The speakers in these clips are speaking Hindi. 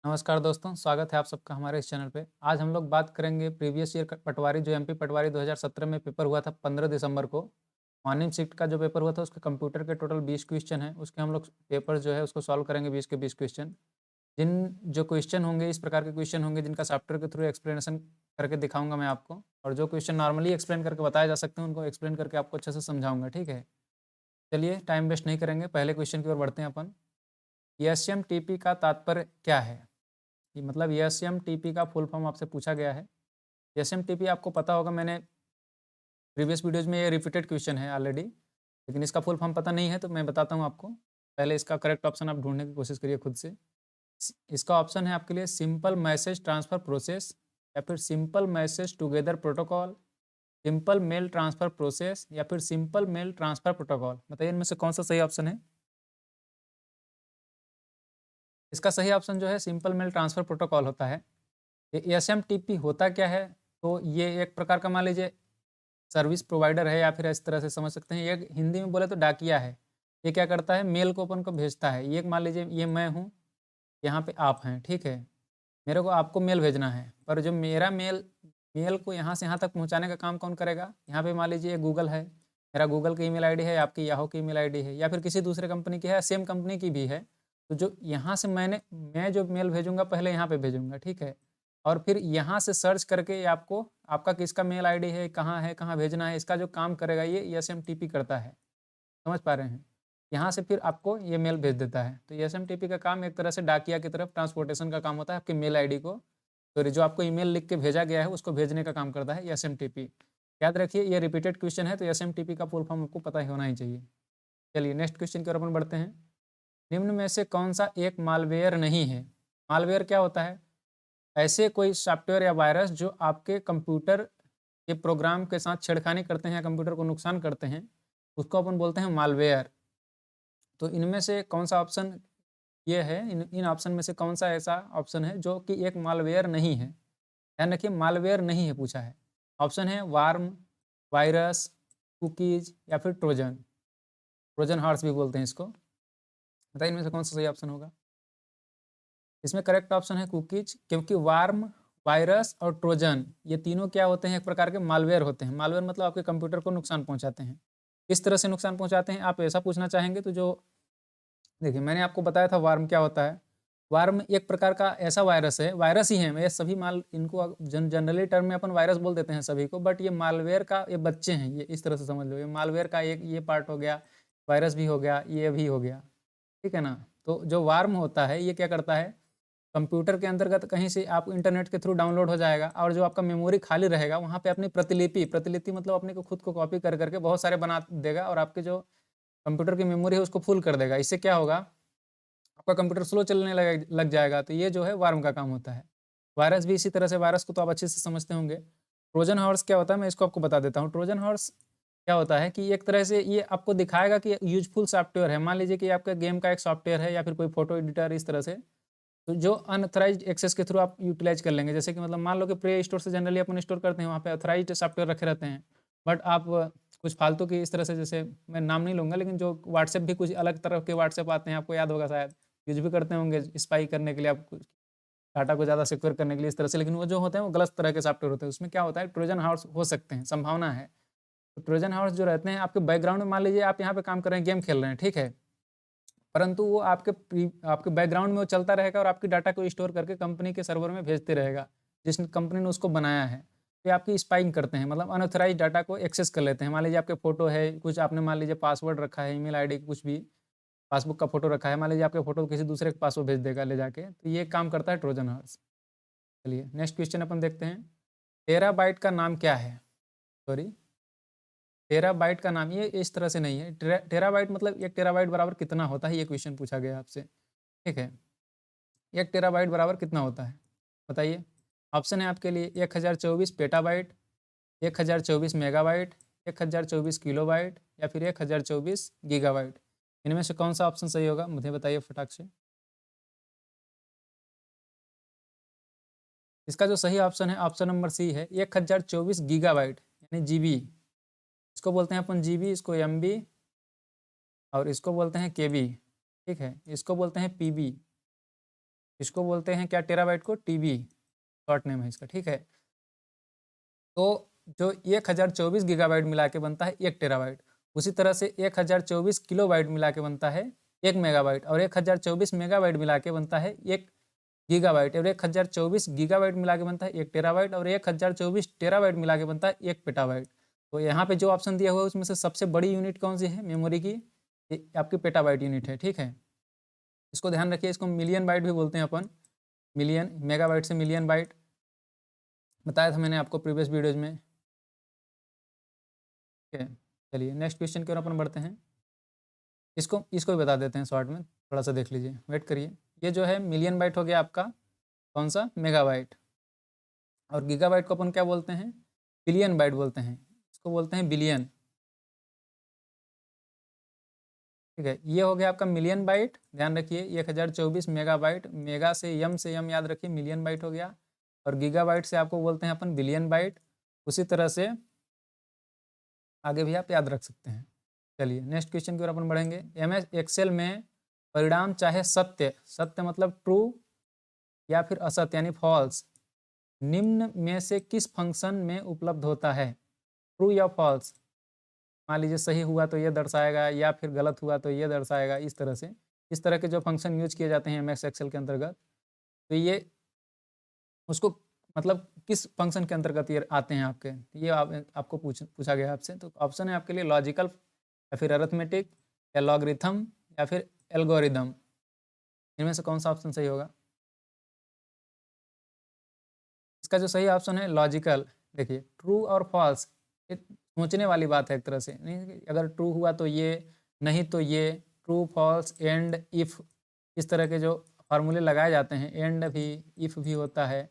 नमस्कार दोस्तों, स्वागत है आप सबका हमारे इस चैनल पे। आज हम लोग बात करेंगे प्रीवियस ईयर का पटवारी जो एमपी पटवारी 2017 में पेपर हुआ था 15 दिसंबर को। मॉर्निंग शिफ्ट का जो पेपर हुआ था उसके कंप्यूटर के टोटल 20 क्वेश्चन हैं, उसके हम लोग पेपर जो है उसको सॉल्व करेंगे 20 के 20 क्वेश्चन। जिन जो क्वेश्चन होंगे इस प्रकार के क्वेश्चन होंगे जिनका सॉफ्टवेयर के थ्रू एक्सप्लेनेशन करके दिखाऊंगा मैं आपको, और जो क्वेश्चन नॉर्मली एक्सप्लेन करके बताए जा सकते हैं उनको एक्सप्लेन करके आपको अच्छे से समझाऊंगा, ठीक है। चलिए टाइम वेस्ट नहीं करेंगे, पहले क्वेश्चन की ओर बढ़ते हैं अपन। एसएमटीपी का तात्पर्य क्या है? ये मतलब एसएमटीपी का फुल फॉर्म आपसे पूछा गया है। एसएमटीपी आपको पता होगा, मैंने प्रीवियस वीडियोज़ में ये रिपीटेड क्वेश्चन है ऑलरेडी, लेकिन इसका फुल फॉर्म पता नहीं है तो मैं बताता हूँ आपको। पहले इसका करेक्ट ऑप्शन आप ढूँढने की कोशिश करिए खुद से। इसका ऑप्शन है आपके लिए सिंपल मैसेज ट्रांसफ़र प्रोसेस, या फिर simple message together protocol, simple mail transfer process, या फिर सिंपल मेल ट्रांसफ़र प्रोटोकॉल। बताइए इनमें से कौन सा सही ऑप्शन है? इसका सही ऑप्शन जो है सिंपल मेल ट्रांसफ़र प्रोटोकॉल होता है। ये एसएमटीपी होता क्या है? तो ये एक प्रकार का मान लीजिए सर्विस प्रोवाइडर है, या फिर इस तरह से समझ सकते हैं। ये हिंदी में बोले तो डाकिया है। ये क्या करता है, मेल को अपन को भेजता है। ये मान लीजिए ये मैं हूँ, यहाँ पे आप हैं, ठीक है। मेरे को आपको मेल भेजना है, पर जो मेरा मेल मेल को यहाँ से यहाँ तक पहुँचाने का काम कौन करेगा? यहाँ पे मान लीजिए गूगल है, मेरा गूगल की ईमेल आईडी है, आपकी याहू की ईमेल आईडी है, या फिर किसी दूसरे कंपनी की है, सेम कंपनी की भी है। तो जो यहाँ से मैं जो मेल भेजूँगा पहले यहाँ पे भेजूँगा, ठीक है? और फिर यहाँ से सर्च करके ये आपको आपका किसका मेल आईडी है, कहाँ भेजना है, इसका जो काम करेगा ये एसएमटीपी करता है। समझ पा रहे हैं? यहाँ से फिर आपको ये मेल भेज देता है। तो एसएमटीपी का काम एक तरह से डाकिया की तरफ ट्रांसपोर्टेशन का काम होता है, आपके मेल आईडी को, तो जो आपको ईमेल लिख के भेजा गया है उसको भेजने का काम करता है एसएमटीपी। याद रखिए ये रिपीटेड क्वेश्चन है, तो एसएमटीपी का फुल फॉर्म आपको पता ही होना ही चाहिए। चलिए नेक्स्ट क्वेश्चन की ओर अपन बढ़ते हैं। निम्न में से कौन सा एक मालवेयर नहीं है? मालवेयर क्या होता है? ऐसे कोई सॉफ्टवेयर या वायरस जो आपके कंप्यूटर के प्रोग्राम के साथ छेड़खानी करते हैं या कंप्यूटर को नुकसान करते हैं, उसको अपन बोलते हैं मालवेयर। तो इनमें से कौन सा ऑप्शन ये है, इन इन ऑप्शन में से कौन सा ऐसा ऑप्शन है जो कि एक मालवेयर नहीं है? ध्यान रखिए मालवेयर नहीं है पूछा है। ऑप्शन है वार्म, वायरस, कुकीज, या फिर ट्रोजन। ट्रोजन हॉर्स भी बोलते हैं इसको। बताइए इनमें से कौन सा सही ऑप्शन होगा? इसमें करेक्ट ऑप्शन है कुकीज, क्योंकि वार्म, वायरस और ट्रोजन ये तीनों क्या होते हैं, एक प्रकार के मालवेयर होते हैं। मालवेयर मतलब आपके कंप्यूटर को नुकसान पहुंचाते हैं। किस तरह से नुकसान पहुंचाते हैं आप ऐसा पूछना चाहेंगे तो जो देखिए मैंने आपको बताया था वार्म क्या होता है। वार्म एक प्रकार का ऐसा वायरस है, वायरस ही है, ये सभी माल इनको जनरली टर्म में अपन वायरस बोल देते हैं सभी को, बट ये मालवेयर का ये बच्चे हैं, ये इस तरह से समझ लो। ये मालवेयर का एक ये पार्ट हो गया, वायरस भी हो गया, ये भी हो गया, ठीक है ना। तो जो वार्म होता है ये क्या करता है, कंप्यूटर के अंतर्गत कहीं से आप इंटरनेट के थ्रू डाउनलोड हो जाएगा, और जो आपका मेमोरी खाली रहेगा वहाँ पे अपनी प्रतिलिपि प्रतिलिपि मतलब अपने को खुद को कॉपी कर करके बहुत सारे बना देगा, और आपके जो कंप्यूटर की मेमोरी है उसको फुल कर देगा। इससे क्या होगा, आपका कंप्यूटर स्लो चलने लग जाएगा। तो ये जो है वार्म का काम होता है। वायरस भी इसी तरह से, वायरस को तो आप अच्छे से समझते होंगे। ट्रोजन हॉर्स क्या होता है मैं इसको आपको बता देता हूँ। ट्रोजन हॉर्स क्या होता है कि एक तरह से ये आपको दिखाएगा कि यूजफुल सॉफ्टवेयर है। मान लीजिए कि आपका गेम का एक सॉफ्टवेयर है या फिर कोई फोटो एडिटर इस तरह से, तो जो अनऑथराइज्ड एक्सेस के थ्रू आप यूटिलाइज कर लेंगे। जैसे कि मतलब मान लो कि प्ले स्टोर से जनरली अपन इंस्टॉल करते हैं, वहाँ पे ऑथराइज्ड सॉफ्टवेयर रखे रहते हैं, बट आप कुछ फालतू की इस तरह से, जैसे मैं नाम नहीं लूँगा, लेकिन जो व्हाट्सएप भी कुछ अलग तरह के व्हाट्सएप आते हैं, आपको याद होगा शायद, यूज भी करते होंगे स्पाई करने के लिए, आप डाटा को ज़्यादा सिक्योर करने के लिए इस तरह से, लेकिन वो जो होते हैं वो गलत तरह के सॉफ्टवेयर होते हैं। उसमें क्या होता है, ट्रोजन हॉर्स हो सकते हैं, संभावना है। तो ट्रोजन हॉर्स जो रहते हैं आपके बैकग्राउंड में, मान लीजिए आप यहाँ पे काम कर रहे हैं, गेम खेल रहे हैं, ठीक है, परंतु वो आपके बैकग्राउंड में वो चलता रहेगा और आपकी डाटा को स्टोर करके कंपनी के सर्वर में भेजते रहेगा, जिस कंपनी ने उसको बनाया है। तो ये आपकी स्पाइंग करते हैं, मतलब अनऑथराइज्ड डाटा को एक्सेस कर लेते हैं। मान लीजिए आपके फोटो है, कुछ आपने मान लीजिए पासवर्ड रखा है, ईमेल आईडी कुछ भी, पासबुक का फोटो रखा है, मान लीजिए आपके फोटो किसी दूसरे के पास वो भेज देगा ले जाके, तो ये काम करता है ट्रोजन हॉर्स। चलिए नेक्स्ट क्वेश्चन अपन देखते हैं। टेराबाइट का नाम क्या है? सॉरी, टेराबाइट का नाम ये इस तरह से नहीं है। टेराबाइट मतलब 1 टेराबाइट बराबर कितना होता है, ये क्वेश्चन पूछा गया आपसे, ठीक है। 1 टेराबाइट बराबर कितना होता है बताइए? ऑप्शन है आपके लिए 1024 पेटाबाइट, 1024 मेगाबाइट, 1024 किलोबाइट, या फिर 1024 गीगाबाइट। इनमें से कौन सा ऑप्शन सही होगा मुझे बताइए फटाक से। इसका जो सही ऑप्शन है ऑप्शन नंबर सी है, 1024 गीगाबाइट यानी जीबी। इसको बोलते हैं अपन जीबी, इसको एमबी, और इसको बोलते हैं केबी, ठीक है, इसको बोलते हैं पीबी। इसको बोलते हैं क्या, टेराबाइट को, टीबी शॉर्ट नेम है इसका, ठीक है। तो जो 1024 गीगाबाइट मिला के बनता है 1 टेराबाइट, उसी तरह से 1024 किलोबाइट मिला के बनता है 1 मेगाबाइट, और 1024 मेगाबाइट मिला के बनता है 1 गीगाबाइट, और 1024 गीगाबाइट मिला के बनता है 1 टेराबाइट, और 1024 टेराबाइट मिला के बनता है 1 पेटाबाइट। तो यहाँ पे जो ऑप्शन दिया हुआ है उसमें से सबसे बड़ी यूनिट कौन सी है मेमोरी की, ये आपकी पेटाबाइट यूनिट है, ठीक है। इसको ध्यान रखिए, इसको मिलियन बाइट भी बोलते हैं अपन, मिलियन, मेगाबाइट से मिलियन बाइट, बताया था मैंने आपको प्रीवियस वीडियोज में, ठीक है। चलिए नेक्स्ट क्वेश्चन की ओर अपन बढ़ते हैं। इसको इसको भी बता देते हैं शॉर्ट में, थोड़ा सा देख लीजिए, वेट करिए। ये जो है मिलियन बाइट हो गया आपका, कौन सा, मेगाबाइट, और गीगाबाइट को अपन क्या बोलते हैं, बिलियन बाइट बोलते हैं, इसको बोलते हैं बिलियन, ठीक है। ये हो गया आपका मिलियन बाइट, ध्यान रखिए 1024 मेगाबाइट, मेगा से यम याद रखिए, मिलियन बाइट हो गया, और गीगाबाइट से आपको बोलते हैं अपन बिलियन बाइट। उसी तरह से आगे भी आप याद रख सकते हैं। चलिए नेक्स्ट क्वेश्चन की ओर अपन बढ़ेंगे। एमएस एक्सेल में परिणाम चाहे सत्य, सत्य मतलब ट्रू, या फिर असत्य यानी फॉल्स, निम्न में से किस फंक्शन में उपलब्ध होता है, ट्रू या फॉल्स। मान लीजिए सही हुआ तो ये दर्शाएगा, या फिर गलत हुआ तो ये दर्शाएगा, इस तरह से, इस तरह के जो फंक्शन यूज किए जाते हैं एमएस एक्सेल के अंतर्गत, तो ये उसको मतलब किस फंक्शन के अंतर्गत ये आते हैं आपके, ये आपको पूछा गया आपसे। तो ऑप्शन है आपके लिए लॉजिकल, या फिर अरिथमेटिक, या लॉगरिथम, या फिर एल्गोरिदम, इनमें से कौन सा ऑप्शन सही होगा। इसका जो सही ऑप्शन है लॉजिकल। देखिए ट्रू और फॉल्स सोचने वाली बात है एक तरह से, नहीं, अगर ट्रू हुआ तो ये, नहीं तो ये, ट्रू फॉल्स एंड इफ़, इस तरह के जो फार्मूले लगाए जाते हैं, एंड भी, इफ़ भी होता है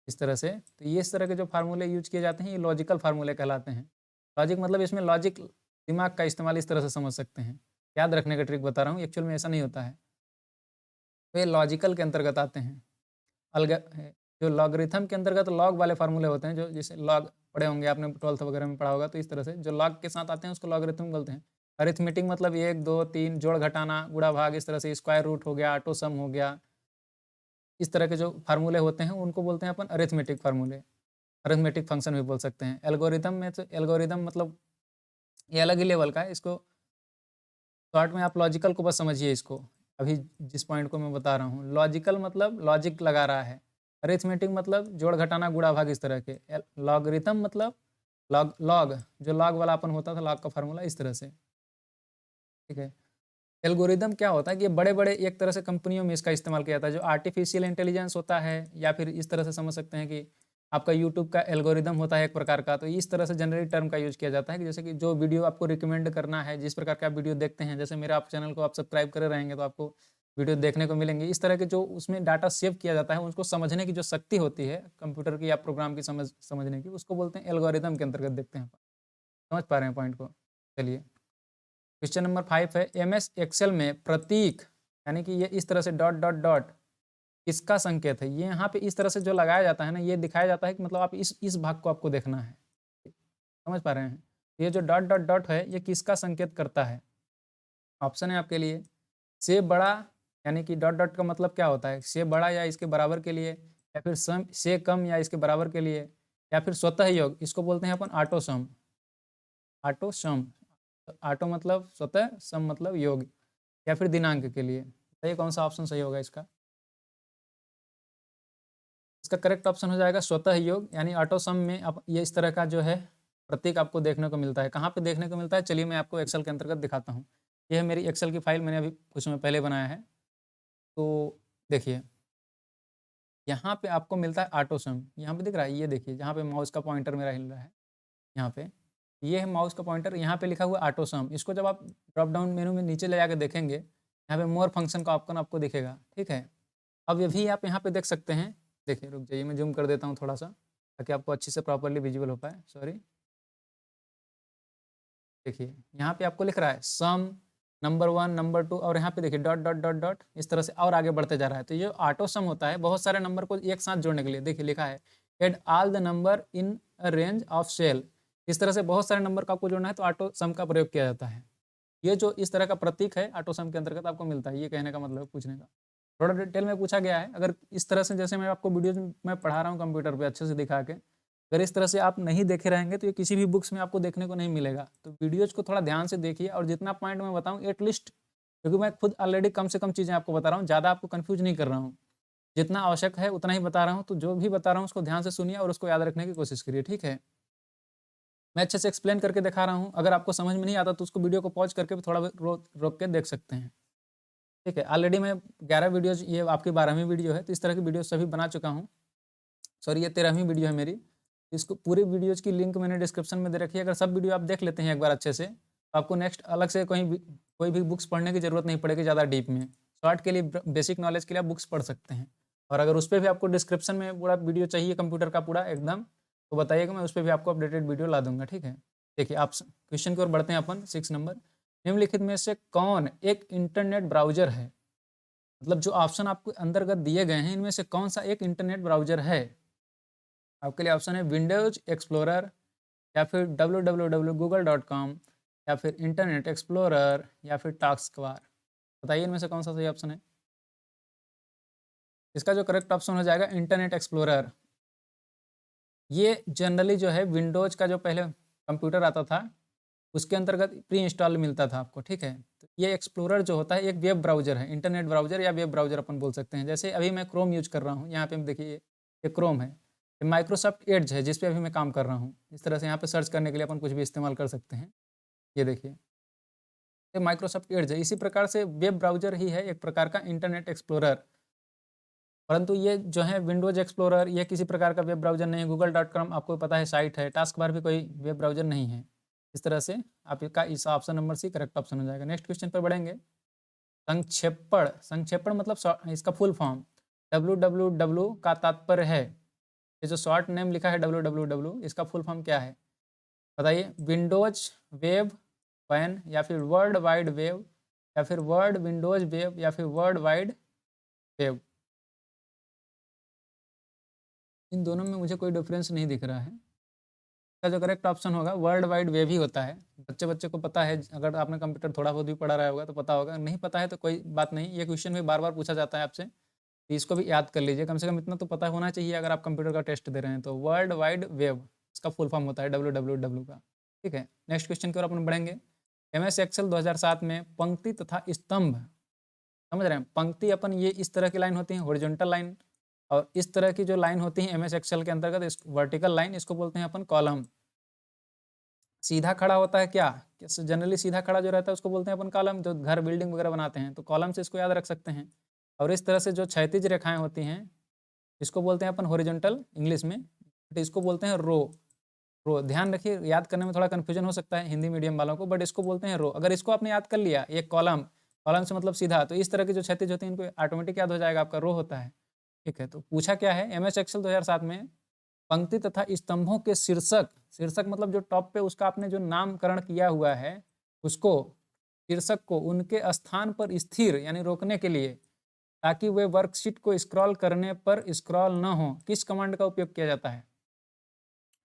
इस तरह से, तो ये इस तरह के जो फार्मूले यूज किए जाते हैं ये लॉजिकल फार्मूले कहलाते हैं। लॉजिक मतलब इसमें लॉजिक, दिमाग का इस्तेमाल इस तरह से समझ सकते हैं, याद रखने का ट्रिक बता रहा हूँ, एक्चुअल में ऐसा नहीं होता है। तो ये लॉजिकल के अंतर्गत आते हैं। अलग जो लॉगरिथम के अंतर्गत लॉग वाले फार्मूले होते हैं, जो जैसे लॉग पढ़े होंगे आपने 12th वगैरह में पढ़ा होगा, तो इस तरह से जो लॉग के साथ आते हैं उसको लॉगरिथम बोलते हैं। अरिथमेटिक मतलब 1 2 3 जोड़ घटाना गुणा भाग, इस तरह से स्क्वायर रूट हो गया, ऑटो सम हो गया, इस तरह के जो फार्मूले होते हैं उनको बोलते हैं अपन अरिथमेटिक फार्मूले, अरिथमेटिक फंक्शन भी बोल सकते हैं। एल्गोरिदम में तो एल्गोरिदम मतलब ये अलग ही लेवल का है, इसको शॉर्ट में आप लॉजिकल को बस समझिए इसको, अभी जिस पॉइंट को मैं बता रहा हूँ। लॉजिकल मतलब लॉजिक लगा रहा है, अरिथमेटिक मतलब जोड़ घटाना गुणा भाग इस तरह के, लॉगरिथम मतलब लॉग, जो लॉग वाला अपन होता था लॉग का फार्मूला, इस तरह से, ठीक है। एल्गोरिदम क्या होता है कि ये बड़े बड़े एक तरह से कंपनियों में इसका इस्तेमाल किया जाता है, जो आर्टिफिशियल इंटेलिजेंस होता है, या फिर इस तरह से समझ सकते हैं कि आपका यूट्यूब का एल्गोरिदम होता है एक प्रकार का, तो इस तरह से जनरली टर्म का यूज़ किया जाता है कि जैसे कि जो वीडियो आपको रिकमेंड करना है, जिस प्रकार का आप वीडियो देखते हैं, जैसे मेरे आप चैनल को आप सब्सक्राइब करे रहेंगे तो आपको वीडियो देखने को मिलेंगे, इस तरह के जो उसमें डाटा सेव किया जाता है, उसको समझने की जो शक्ति होती है कंप्यूटर की या प्रोग्राम की समझने की, उसको बोलते हैं एल्गोरिदम के अंतर्गत देखते हैं। समझ पा रहे हैं पॉइंट को। चलिए क्वेश्चन नंबर 5 है, एमएस एक्सेल में प्रतीक, यानी कि ये इस तरह से डॉट डॉट डॉट किसका संकेत है, ये यहाँ पे इस तरह से जो लगाया जाता है ना, ये दिखाया जाता है कि मतलब आप इस भाग को आपको देखना है। समझ पा रहे हैं, ये जो डॉट डॉट डॉट है ये किसका संकेत करता है। ऑप्शन है आपके लिए, से बड़ा, यानी कि डॉट डॉट का मतलब क्या होता है, से बड़ा या इसके बराबर के लिए, या फिर सम से कम या इसके बराबर के लिए, या फिर स्वतः योग, इसको बोलते हैं अपन auto sum, auto sum, auto मतलब स्वतः, सम मतलब योग, या फिर दिनांक के लिए। बताइए कौन सा ऑप्शन सही होगा इसका। इसका करेक्ट ऑप्शन हो जाएगा स्वतः योग, यानी ऑटो सम में आप ये इस तरह का जो है प्रतीक आपको देखने को मिलता है। कहाँ पे देखने को मिलता है, चलिए मैं आपको एक्सेल के अंतर्गत दिखाता हूँ। यह है मेरी एक्सेल की फाइल, मैंने अभी कुछ समय पहले बनाया है। तो देखिए यहाँ पे आपको मिलता है ऑटो सम, यहाँ पे दिख रहा है, ये देखिए जहाँ पे माउस का पॉइंटर मेरा हिल रहा है, यहाँ पे ये है माउस का पॉइंटर, यहाँ पे लिखा हुआ ऑटो सम। इसको जब आप ड्रॉप डाउन मेनू में नीचे ले जाकर देखेंगे, यहाँ पे मोर फंक्शन का ऑप्शन आपको दिखेगा, ठीक है। अब ये भी आप यहाँ पे देख सकते हैं, देखिए रुक जाइए मैं जूम कर देता हूँ थोड़ा सा, ताकि आपको अच्छे से प्रॉपर्ली विजिबल हो पाए, सॉरी। देखिए यहाँ पे आपको लिख रहा है सम नंबर 1 नंबर 2, और यहाँ पे देखिए डॉट डॉट डॉट डॉट, इस तरह से और आगे बढ़ते जा रहा है। तो ये ऑटो सम होता है बहुत सारे नंबर को एक साथ जोड़ने के लिए। देखिए लिखा है add all the number in a range of cell, इस तरह से बहुत सारे नंबर को आपको जोड़ना है, तो ऑटो सम का प्रयोग किया जाता है। ये जो इस तरह का प्रतीक है ऑटो सम के अंतर्गत आपको मिलता है, ये कहने का मतलब पूछने का। थोड़ा डिटेल में पूछा गया है। अगर इस तरह से जैसे मैं आपको वीडियोज़ में पढ़ा रहा हूँ कंप्यूटर पे अच्छे से दिखा के, अगर इस तरह से आप नहीं देखे रहेंगे तो ये किसी भी बुक्स में आपको देखने को नहीं मिलेगा। तो वीडियोज़ को थोड़ा ध्यान से देखिए और जितना पॉइंट मैं बताऊँ एटलीस्ट, क्योंकि मैं खुद ऑलरेडी कम से कम चीज़ें आपको बता रहा हूँ, ज़्यादा आपको कन्फ्यूज़ नहीं कर रहा हूँ। जितना आवश्यक है उतना ही बता रहा हूँ, तो जो भी बता रहा हूँ उसको ध्यान से सुनिए और उसको याद रखने की कोशिश करिए, ठीक है? मैं अच्छे से एक्सप्लेन करके दिखा रहा हूँ, अगर आपको समझ में नहीं आता तो उसको वीडियो को पॉज़ करके भी थोड़ा रोक के देख सकते हैं। ठीक है, ऑलरेडी मैं 11 वीडियोज़, ये आपकी 12वीं वीडियो है, तो इस तरह की वीडियो सभी बना चुका हूँ। सॉरी, ये 13वीं वीडियो है मेरी। इसको पूरी वीडियोज़ की लिंक मैंने डिस्क्रिप्शन में दे रखी है, अगर सब वीडियो आप देख लेते हैं एक बार अच्छे से, तो आपको नेक्स्ट अलग से कोई भी बुक्स पढ़ने की ज़रूरत नहीं पड़ेगी ज़्यादा डीप में। शॉर्ट के लिए, बेसिक नॉलेज के लिए आप बुक्स पढ़ सकते हैं। और अगर उस पे भी आपको डिस्क्रिप्शन में पूरा वीडियो चाहिए कंप्यूटर का पूरा एकदम, तो बताइएगा, मैं उस पे भी आपको अपडेटेड वीडियो ला दूँगा, ठीक है? देखिए, आप क्वेश्चन की ओर बढ़ते हैं अपन। 6 नंबर, निम्नलिखित में से कौन एक इंटरनेट ब्राउज़र है? मतलब जो ऑप्शन आपको अंतर्गत दिए गए हैं, इनमें से कौन-सा एक इंटरनेट ब्राउज़र है? आपके लिए ऑप्शन है विंडोज़ एक्सप्लोरर, या फिर www.google.com, या फिर इंटरनेट एक्सप्लोरर, या फिर टास्कबार। बताइए इनमें से कौन-सा सही ऑप्शन है? इसका जो करेक्ट ऑप्शन हो जाएगा इंटरनेट एक्सप्लोरर। ये जनरली जो है विंडोज़ का जो पहले कंप्यूटर आता था, उसके अंतर्गत प्री इंस्टॉल मिलता था आपको, ठीक है? तो ये एक्सप्लोरर जो होता है एक वेब ब्राउज़र है, इंटरनेट ब्राउज़र या वेब ब्राउज़र अपन बोल सकते हैं। जैसे अभी मैं क्रोम यूज़ कर रहा हूँ, यहाँ पे देखिए ये क्रोम है। ये माइक्रोसॉफ्ट एड्ज है जिस पे अभी मैं काम कर रहा हूँ। इस तरह से यहाँ पे सर्च करने के लिए अपन कुछ भी इस्तेमाल कर सकते हैं। ये देखिए, ये माइक्रोसॉफ्ट एड्ज है। इसी प्रकार से वेब ब्राउज़र ही है एक प्रकार का इंटरनेट एक्सप्लोरर। परंतु ये जो है विंडोज़ एक्सप्लोरर, ये किसी प्रकार का वेब ब्राउज़र नहीं है। गूगल डॉट कॉम आपको पता है साइट है, टास्क बार भी कोई वेब ब्राउज़र नहीं है। इस तरह से आपका इस option number C correct option हो जाएगा। नेक्स्ट क्वेश्चन पर बढ़ेंगे। संक्षेपण, संक्षेपण मतलब इसका फुल फॉर्म, www का तात्पर्य है, ये जो शॉर्ट नेम लिखा है www, इसका फुल फॉर्म क्या है? बताइए। विंडोज़ वेब वैन, या फिर वर्ल्ड वाइड वेब, या फिर वर्ल्ड विंडोज़ वेब, या फिर वर्ल्ड वाइड वेब। इन दोनों में मुझे कोई डिफरेंस नहीं दिख रहा है। इसका जो करेक्ट ऑप्शन होगा वर्ल्ड वाइड वेब ही होता है। बच्चे-बच्चे को पता है, अगर आपने कंप्यूटर थोड़ा बहुत भी पढ़ा रहा होगा तो पता होगा, नहीं पता है तो कोई बात नहीं, ये क्वेश्चन भी बार-बार पूछा जाता है आपसे, तो इसको भी याद कर लीजिए, कम से कम इतना तो पता होना चाहिए अगर आप कंप्यूटर का टेस्ट दे रहे हैं तो। वर्ल्ड वाइड वेब इसका फुल फॉर्म होता है www का, ठीक है। नेक्स्ट क्वेश्चन की ओर अपन बढ़ेंगे। एमएस एक्सेल 2007 में पंक्ति तथा स्तंभ, समझ रहे हैं? पंक्ति अपन ये इस तरह की लाइन होती है हॉरिजॉन्टल लाइन, और इस तरह की जो लाइन होती है एमएस एक्सेल के अंतर्गत इस वर्टिकल लाइन, इसको बोलते हैं अपन कॉलम। सीधा खड़ा होता है क्या? जनरली सीधा खड़ा जो रहता है उसको बोलते हैं अपन कॉलम, जो घर बिल्डिंग वगैरह बनाते हैं तो कॉलम से इसको याद रख सकते हैं। और इस तरह से जो क्षैतिज रेखाएं होती हैं इसको बोलते हैं अपन हॉरिजॉन्टल इंग्लिश में, बट इसको बोलते हैं रो। रो ध्यान रखिए, याद करने में थोड़ा कन्फ्यूजन हो सकता है हिंदी मीडियम वालों को, बट इसको बोलते हैं रो। अगर इसको आपने याद कर लिया, ये कॉलम, कॉलम से मतलब सीधा, तो इस तरह की जो क्षैतिज होती है इनको ऑटोमेटिक याद हो जाएगा, आपका रो होता है, ठीक है। तो पूछा क्या है एमएस एक्सेल 2007 में, पंक्ति तथा स्तंभों के शीर्षक, शीर्षक मतलब जो टॉप पे उसका आपने जो नामकरण किया हुआ है उसको, शीर्षक को उनके स्थान पर स्थिर यानी रोकने के लिए, ताकि वे वर्कशीट को स्क्रॉल करने पर स्क्रॉल न हो, किस कमांड का उपयोग किया जाता है?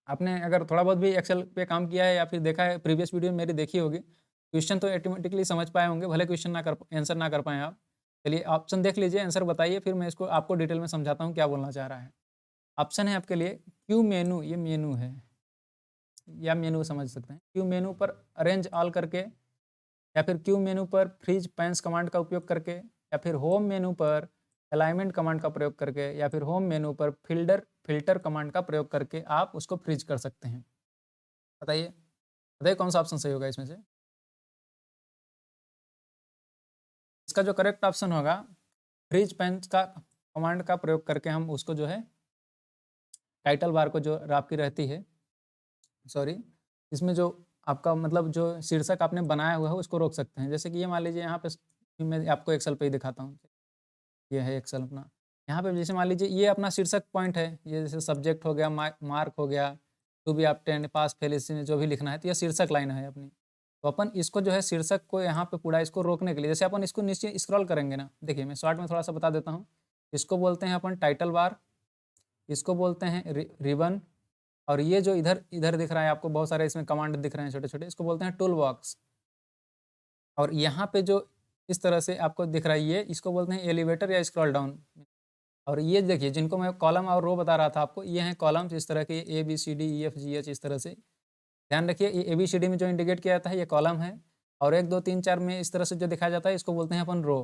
आपने अगर थोड़ा बहुत भी एक्सेल पे काम किया है या फिर देखा है, प्रीवियस वीडियो मेरी देखी होगी, क्वेश्चन तो ऑटोमेटिकली समझ पाए होंगे, भले क्वेश्चन ना कर आंसर ना कर पाएँ आप। चलिए ऑप्शन देख लीजिए, आंसर बताइए, फिर मैं इसको आपको डिटेल में समझाता हूँ क्या बोलना चाह रहा है। ऑप्शन है आपके लिए क्यू मेनू, ये मेनू है या मेनू समझ सकते हैं। क्यू मेनू पर अरेंज ऑल करके, या फिर क्यू मेनू पर फ्रीज पैंस कमांड का उपयोग करके, या फिर होम मेनू पर अलाइनमेंट कमांड का प्रयोग करके, या फिर होम मेनू पर फिल्टर कमांड का प्रयोग करके आप उसको फ्रीज कर सकते हैं। बताइए, बताइए कौन सा ऑप्शन सही होगा इसमें से? इसका जो करेक्ट ऑप्शन होगा, फ्रीज पैंस का कमांड का प्रयोग करके हम उसको जो है टाइटल बार को जो आपकी रहती है, सॉरी, इसमें जो आपका मतलब जो शीर्षक आपने बनाया हुआ है उसको रोक सकते हैं। जैसे कि ये मान लीजिए यहाँ पे मैं आपको एक्सेल पे ही दिखाता हूँ। ये है एक्सेल अपना। यहाँ पे जैसे मान लीजिए ये अपना शीर्षक पॉइंट है, ये जैसे सब्जेक्ट हो गया, मार्क हो गया, to be obtained, pass fail, इसमें जो भी लिखना है, तो ये शीर्षक लाइन है अपनी। तो अपन इसको जो है शीर्षक को यहाँ पे पूरा इसको रोकने के लिए, जैसे अपन इसको नीचे स्क्रॉल करेंगे ना, देखिए मैं शॉर्ट में थोड़ा सा बता देता हूँ। इसको बोलते हैं अपन टाइटल बार, इसको बोलते हैं रिबन, और ये जो इधर इधर दिख रहा है आपको बहुत सारे इसमें कमांड दिख रहे हैं छोटे छोटे, इसको बोलते हैं टूल बॉक्स। और यहाँ पे जो इस तरह से आपको दिख रहा है, ये इसको बोलते हैं एलिवेटर या स्क्रॉल डाउन। और ये देखिए जिनको मैं कॉलम और रो बता रहा था आपको, ये हैं कॉलम्स इस तरह के ABCDEFGH इस तरह से। ध्यान रखिए ये ABCD में जो इंडिकेट किया जाता है ये कॉलम है, और 1 2 3 4 में इस तरह से जो दिखाया जाता है इसको बोलते हैं अपन रो।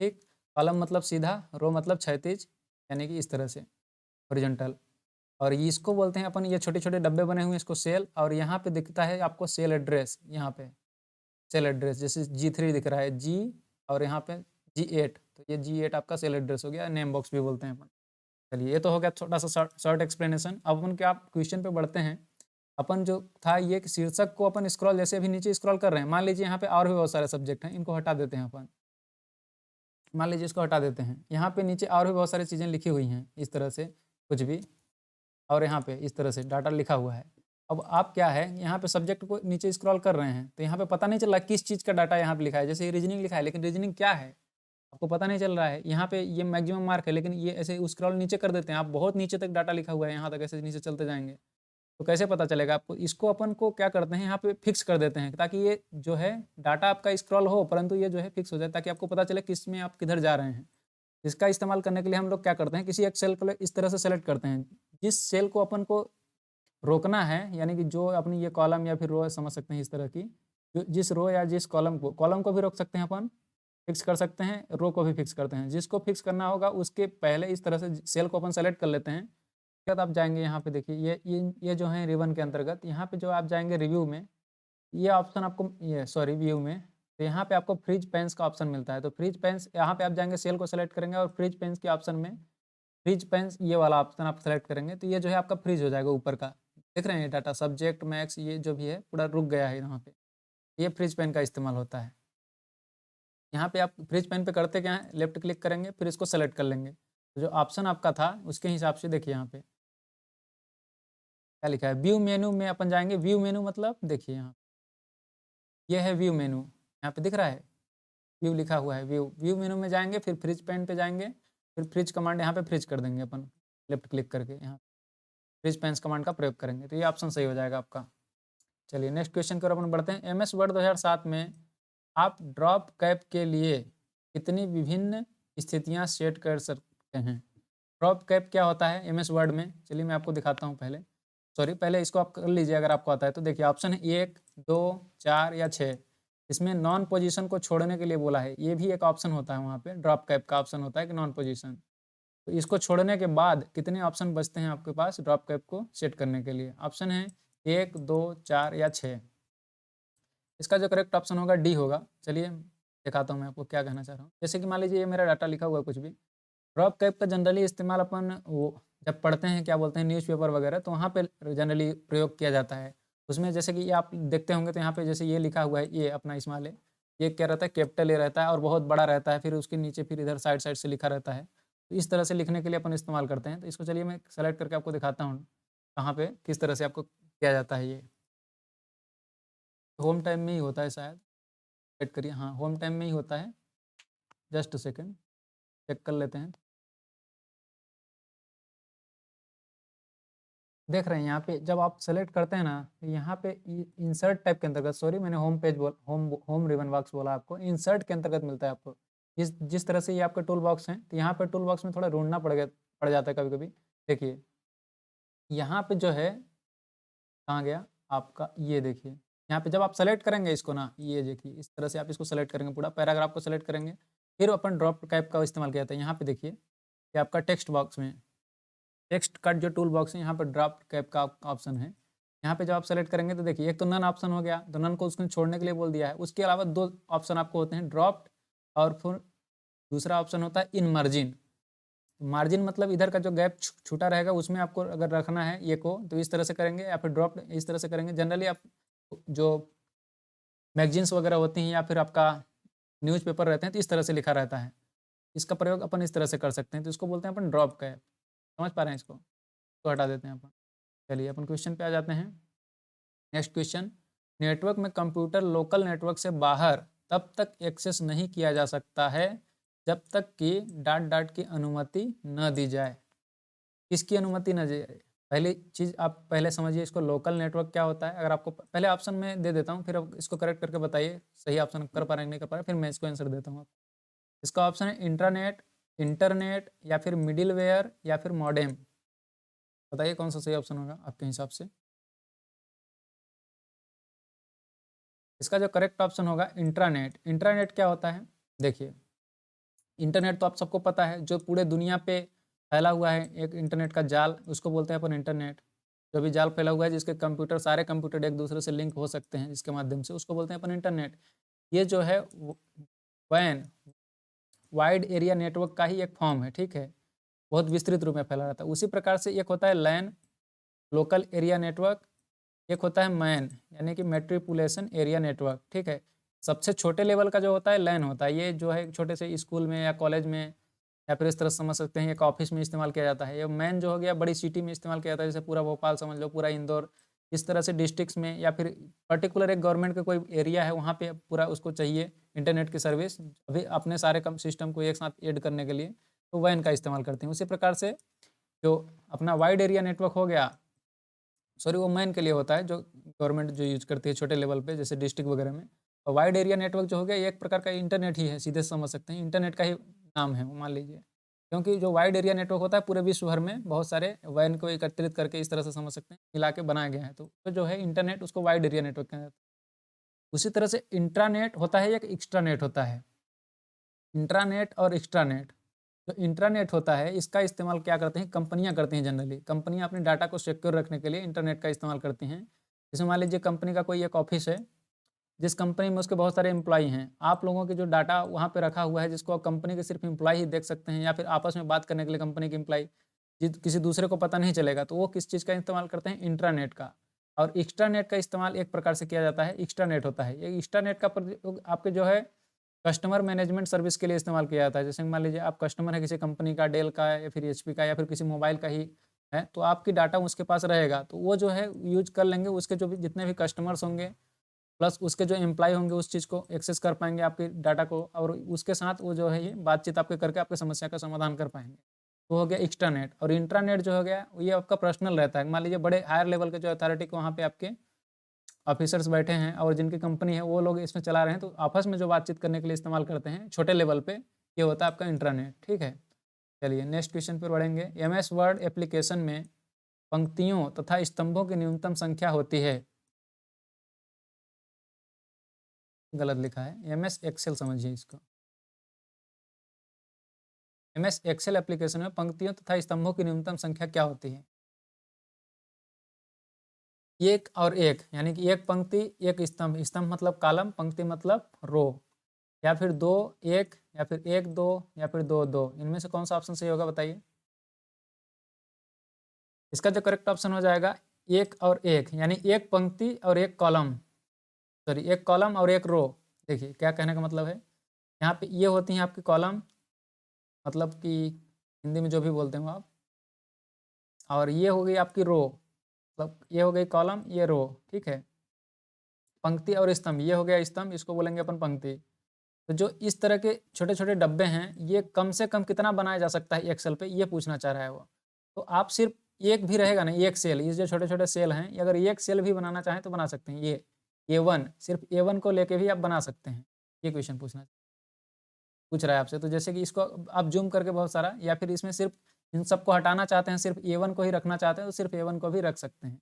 ठीक, कॉलम मतलब सीधा, रो मतलब क्षैतिज, यानी कि इस तरह से हॉरिजॉन्टल। और इसको बोलते हैं अपन, ये छोटे-छोटे डब्बे बने हुए हैं इसको सेल, और यहाँ पे दिखता है आपको सेल एड्रेस, यहाँ पे सेल एड्रेस जैसे G3 दिख रहा है G, और यहाँ पे G8, तो ये G8 आपका सेल एड्रेस हो गया, नेम बॉक्स भी बोलते हैं अपन। चलिए ये तो हो गया छोटा सा शॉर्ट एक्सप्लेनेशन। अब अपन क्या क्वेश्चन पे बढ़ते हैं। अपन जो था ये कि शीर्षक को अपन स्क्रॉल, जैसे अभी नीचे स्क्रॉल कर रहे हैं, मान लीजिए यहाँ पे और भी बहुत सारे सब्जेक्ट हैं, इनको हटा देते हैं अपन। मान लीजिए इसको हटा देते हैं, यहाँ पे नीचे और भी बहुत सारी चीज़ें लिखी हुई हैं इस तरह से कुछ भी, और यहाँ पे इस तरह से डाटा लिखा हुआ है। अब आप क्या है, यहाँ पे सब्जेक्ट को नीचे स्क्रॉल कर रहे हैं तो यहाँ पे पता नहीं चल रहा किस चीज़ का डाटा यहाँ पे लिखा है। जैसे रीजनिंग लिखा है, लेकिन रीजनिंग क्या है आपको पता नहीं चल रहा है। यहाँ पे ये मैक्सिमम मार्क है, लेकिन ये ऐसे स्क्रॉल नीचे कर देते हैं, आप बहुत नीचे तक डाटा लिखा हुआ है, यहाँ तक ऐसे नीचे चलते जाएंगे तो कैसे पता चलेगा आपको। इसको अपन को क्या करते हैं, यहाँ पे फिक्स कर देते हैं ताकि ये जो है डाटा आपका स्क्रॉल हो, परंतु ये जो है फिक्स हो जाए, ताकि आपको पता चले किस में आप किधर जा रहे हैं। इसका इस्तेमाल करने के लिए हम लोग क्या करते हैं, किसी एक सेल को इस तरह से सेलेक्ट करते हैं, जिस सेल को अपन को रोकना है, यानी कि जो अपनी ये कॉलम या फिर रो समझ सकते हैं इस तरह की, जो जिस रो या जिस कॉलम को भी रोक सकते हैं अपन, फिक्स कर सकते हैं, रो को भी फिक्स करते हैं। जिसको फिक्स करना होगा उसके पहले इस तरह से सेल को अपन सेलेक्ट कर लेते हैं। बाद आप जाएंगे यहाँ पे देखिए ये जो है रिबन के अंतर्गत, यहाँ पे जो आप जाएंगे रिव्यू में, ये ऑप्शन आपको, ये सॉरी व्यू में, तो यहाँ पे आपको फ्रीज पेन्स का ऑप्शन मिलता है। तो फ्रीज पेन्स, यहाँ पे आप जाएंगे सेल को सेलेक्ट करेंगे और फ्रीज पेन्स के ऑप्शन में फ्रीज पेन्स ये वाला ऑप्शन आप सेलेक्ट करेंगे, तो ये जो है आपका फ्रीज हो जाएगा ऊपर का। देख रहे हैं डाटा सब्जेक्ट मैक्स ये जो भी है पूरा रुक गया है यहाँ पे, ये फ्रीज पेन का इस्तेमाल होता है। यहाँ पे आप फ्रीज पेन पे करते क्या है, लेफ्ट क्लिक करेंगे फिर इसको सेलेक्ट कर लेंगे, तो जो ऑप्शन आपका था उसके हिसाब से देखिए यहाँ पे क्या लिखा है। व्यू मेनू में अपन जाएंगे, व्यू मेनू मतलब देखिए यहाँ ये है व्यू मेनू, यहाँ पे दिख रहा है व्यू लिखा हुआ है, व्यू मेनू में जाएंगे, फिर फ्रिज पेन पे जाएंगे, फिर फ्रिज कमांड यहाँ पे फ्रिज कर देंगे अपन, लेफ्ट क्लिक करके यहाँ फ्रिज पेन्स कमांड का प्रयोग करेंगे, तो ये ऑप्शन सही हो जाएगा आपका। चलिए नेक्स्ट क्वेश्चन की ओर अपन बढ़ते हैं। MS वर्ड 2007 में आप ड्रॉप कैप के लिए कितनी विभिन्न स्थितियां सेट कर सकते हैं। ड्रॉप कैप क्या होता है MS वर्ड में, चलिए मैं आपको दिखाता हूँ पहले। सॉरी पहले इसको आप कर लीजिए अगर आपको आता है तो। देखिए ऑप्शन है 1 2 4 या 6। इसमें नॉन पोजीशन को छोड़ने के लिए बोला है, ये भी एक ऑप्शन होता है, वहाँ पे ड्रॉप कैप का ऑप्शन होता है कि नॉन पोजीशन। तो इसको छोड़ने के बाद कितने ऑप्शन बचते हैं आपके पास ड्रॉप कैप को सेट करने के लिए। ऑप्शन है 1 2 4 या 6। इसका जो करेक्ट ऑप्शन होगा डी होगा। चलिए दिखाता हूँ मैं आपको क्या कहना चाह रहा हूँ। जैसे कि मान लीजिए ये मेरा डाटा लिखा हुआ है कुछ भी, ड्रॉप कैप का जनरली इस्तेमाल अपन वो जब पढ़ते हैं क्या बोलते हैं न्यूज़पेपर वगैरह, तो वहाँ पे जनरली प्रयोग किया जाता है। उसमें जैसे कि ये आप देखते होंगे तो यहाँ पे जैसे ये लिखा हुआ है, ये अपना स्मॉल है, ये क्या रहता है कैपिटल ए रहता है और बहुत बड़ा रहता है, फिर उसके नीचे फिर इधर साइड साइड से लिखा रहता है। तो इस तरह से लिखने के लिए अपन इस्तेमाल करते हैं। तो इसको चलिए मैं सेलेक्ट करके आपको दिखाता हूँ कहाँ पे किस तरह से आपको किया जाता है। ये होम टाइम में ही होता है शायद, वेट करिए, हाँ होम टाइम में ही होता है। जस्ट सेकेंड चेक कर लेते हैं। देख रहे हैं यहाँ पे जब आप सेलेक्ट करते हैं ना, तो यहाँ पे इंसर्ट टाइप के अंतर्गत, सॉरी मैंने होम पेज बोल होम रिबन बॉक्स बोला आपको, इंसर्ट के अंतर्गत मिलता है आपको। जिस तरह से ये आपके टूल बॉक्स हैं, तो यहाँ पे टूल बॉक्स में थोड़ा ढूंढना पड़ जाता है कभी कभी। देखिए यहाँ पे जो है कहाँ गया आपका, ये देखिए यहाँ पे जब आप सेलेक्ट करेंगे इसको ना, ये देखिए इस तरह से आप इसको सेलेक्ट करेंगे, पूरा पैराग्राफ को सेलेक्ट करेंगे, फिर अपन ड्रॉप कैप का इस्तेमाल किया जाता है। यहाँ पे देखिए कि आपका टेक्स्ट बॉक्स में टेक्स्ट का जो टूल बॉक्स है, यहाँ पर ड्राफ्ट कैप का ऑप्शन है। यहाँ पे जब आप सेलेक्ट करेंगे तो देखिए एक तो नन ऑप्शन हो गया, तो नन को उसने छोड़ने के लिए बोल दिया है। उसके अलावा 2 ऑप्शन आपको होते हैं, ड्रॉप्ड और फिर दूसरा ऑप्शन होता है इन मार्जिन। मार्जिन मतलब इधर का जो गैप छूटा रहेगा उसमें आपको अगर रखना है ये को, तो इस तरह से करेंगे, या फिर ड्रॉप्ड इस तरह से करेंगे। जनरली आप जो मैगजीन्स वगैरह होती हैं या फिर आपका न्यूज़पेपर रहते हैं तो इस तरह से लिखा रहता है, इसका प्रयोग अपन इस तरह से कर सकते हैं। तो इसको बोलते हैं अपन ड्रॉप कैप। समझ पा रहे हैं इसको, तो हटा देते हैं अपन। चलिए अपन क्वेश्चन पे आ जाते हैं। नेक्स्ट क्वेश्चन, नेटवर्क में कंप्यूटर लोकल नेटवर्क से बाहर तब तक एक्सेस नहीं किया जा सकता है जब तक कि डॉट डॉट की अनुमति न दी जाए। किसकी अनुमति न दी जाए, पहली चीज़ आप पहले समझिए इसको, लोकल नेटवर्क क्या होता है। अगर आपको पहले ऑप्शन में दे देता हूँ, फिर आप इसको करेक्ट करके बताइए सही ऑप्शन कर पा रहे हैं नहीं कर पा रहे हैं, फिर मैं इसको आंसर देता हूँ आपको। इसका ऑप्शन है इंट्रानेट, इंटरनेट या फिर मिडिलवेयर या फिर मॉडेम। बताइए कौन सा सही ऑप्शन होगा आपके हिसाब से। इसका जो करेक्ट ऑप्शन होगा इंट्रानेट। इंट्रानेट क्या होता है, देखिए इंटरनेट तो आप सबको पता है, जो पूरे दुनिया पे फैला हुआ है एक इंटरनेट का जाल, उसको बोलते हैं अपन इंटरनेट। जो भी जाल फैला हुआ है जिसके कंप्यूटर, सारे कंप्यूटर एक दूसरे से लिंक हो सकते हैं जिसके माध्यम से, उसको बोलते हैं अपन इंटरनेट। ये जो है वैन, वाइड एरिया नेटवर्क का ही एक फॉर्म है, ठीक है, बहुत विस्तृत रूप में फैला रहता है। उसी प्रकार से एक होता है लैन, लोकल एरिया नेटवर्क, एक होता है मैन यानी कि मेट्रिपुलेशन एरिया नेटवर्क, ठीक है। सबसे छोटे लेवल का जो होता है लैन होता है, ये जो है छोटे से स्कूल में या कॉलेज में या फिर इस तरह से समझ सकते हैं एक ऑफिस में इस्तेमाल किया जाता है। ये मैन जो हो गया बड़ी सिटी में इस्तेमाल किया जाता है, जैसे पूरा भोपाल समझ लो, पूरा इंदौर, इस तरह से डिस्ट्रिक्ट्स में या फिर पर्टिकुलर एक गवर्नमेंट का कोई एरिया है वहाँ पे पूरा उसको चाहिए इंटरनेट की सर्विस, अभी अपने सारे कम सिस्टम को एक साथ ऐड करने के लिए, तो वैन का इस्तेमाल करते हैं। उसी प्रकार से जो अपना वाइड एरिया नेटवर्क हो गया, सॉरी वो मैन के लिए होता है जो गवर्नमेंट जो यूज करती है छोटे लेवल पे जैसे डिस्ट्रिक्ट वगैरह में। और वाइड एरिया नेटवर्क जो हो गया ये एक प्रकार का इंटरनेट ही है, सीधे समझ सकते हैं इंटरनेट का ही नाम है वो, मान लीजिए। क्योंकि जो वाइड एरिया नेटवर्क होता है पूरे विश्व भर में बहुत सारे वैन को एकत्रित करके इस तरह से समझ सकते हैं मिला के बनाया गया है, तो जो है इंटरनेट उसको वाइड एरिया नेटवर्क कहा जाता है। उसी तरह से इंट्रानेट होता है, एक एक्स्ट्रानेट होता है। इंट्रानेट और एक्स्ट्रानेट, जो इंट्रानेट होता है इसका इस्तेमाल क्या करते हैं, कंपनियां करती हैं। जनरली कंपनियां अपने डाटा को सिक्योर रखने के लिए इंटरनेट का इस्तेमाल करती हैं। जैसे मान लीजिए कंपनी का कोई एक ऑफिस है, जिस कंपनी में उसके बहुत सारे एम्प्लॉई हैं, आप लोगों के जो डाटा वहाँ पे रखा हुआ है जिसको कंपनी के सिर्फ एम्प्लॉई ही देख सकते हैं, या फिर आपस में बात करने के लिए कंपनी के एम्प्लॉई, किसी दूसरे को पता नहीं चलेगा, तो वो किस चीज़ का इस्तेमाल करते हैं, इंट्रानेट का। और एक्स्ट्रानेट का इस्तेमाल एक प्रकार से किया जाता है, एक्स्ट्रानेट होता है ये। एक्स्ट्रानेट का प्रयोग आपके जो है कस्टमर मैनेजमेंट सर्विस के लिए इस्तेमाल किया जाता है। जैसे मान लीजिए आप कस्टमर है किसी कंपनी का, डेल का या फिर एचपी का या फिर किसी मोबाइल का ही है, तो आपकी डाटा उसके पास रहेगा, तो वो जो है यूज कर लेंगे, उसके जो भी जितने भी कस्टमर्स होंगे प्लस उसके जो एम्प्लॉय होंगे उस चीज़ को एक्सेस कर पाएंगे आपके डाटा को, और उसके साथ वो जो है ये बातचीत आपके करके आपकी समस्या का समाधान कर पाएंगे। तो हो गया एक्स्ट्रानेट। और इंट्रानेट जो हो गया ये आपका पर्सनल रहता है। मान लीजिए बड़े हायर लेवल के जो अथॉरिटी को वहाँ पे आपके ऑफिसर्स बैठे हैं और जिनकी कंपनी है वो लोग इसमें चला रहे हैं, तो आपस में जो बातचीत करने के लिए इस्तेमाल करते हैं छोटे लेवल पे, ये होता है आपका इंट्रानेट, ठीक है। चलिए नेक्स्ट क्वेश्चन पर बढ़ेंगे। एमएस वर्ड एप्लीकेशन में पंक्तियों तथा स्तंभों की न्यूनतम संख्या होती है। गलत लिखा है, एमएस एक्सेल समझिए इसको। एमएस एक्सेल एप्लीकेशन में पंक्तियों तथा स्तंभों की न्यूनतम संख्या क्या होती है। एक और एक यानी कि एक पंक्ति एक स्तंभ, स्तंभ मतलब कॉलम, पंक्ति मतलब रो, या फिर दो एक, या फिर एक दो, या फिर दो दो, इनमें से कौन सा ऑप्शन सही होगा बताइए। इसका जो करेक्ट ऑप्शन हो जाएगा एक और एक, यानी एक पंक्ति और एक कॉलम, सॉरी एक कॉलम और एक रो। देखिए क्या कहने का मतलब है, यहाँ पे ये होती हैं आपकी कॉलम, मतलब कि हिंदी में जो भी बोलते हो आप, और ये हो गई आपकी रो, मतलब ये हो गई कॉलम ये रो, ठीक है। पंक्ति और स्तंभ, ये हो गया स्तंभ, इसको बोलेंगे अपन पंक्ति। तो जो इस तरह के छोटे छोटे डब्बे हैं ये कम से कम कितना बनाया जा सकता है एक्सेल पे, ये पूछना चाह रहा है वो। तो आप सिर्फ एक भी रहेगा ना, एक सेल, ये जो छोटे छोटे सेल हैं, अगर एक सेल भी बनाना चाहें तो बना सकते हैं। ये A1, सिर्फ A1 को लेके भी आप बना सकते हैं। ये क्वेश्चन पूछ रहा है आपसे। तो जैसे कि इसको आप जूम करके बहुत सारा, या फिर इसमें सिर्फ इन सबको हटाना चाहते हैं, सिर्फ A1 को ही रखना चाहते हैं, तो सिर्फ A1 को भी रख सकते हैं।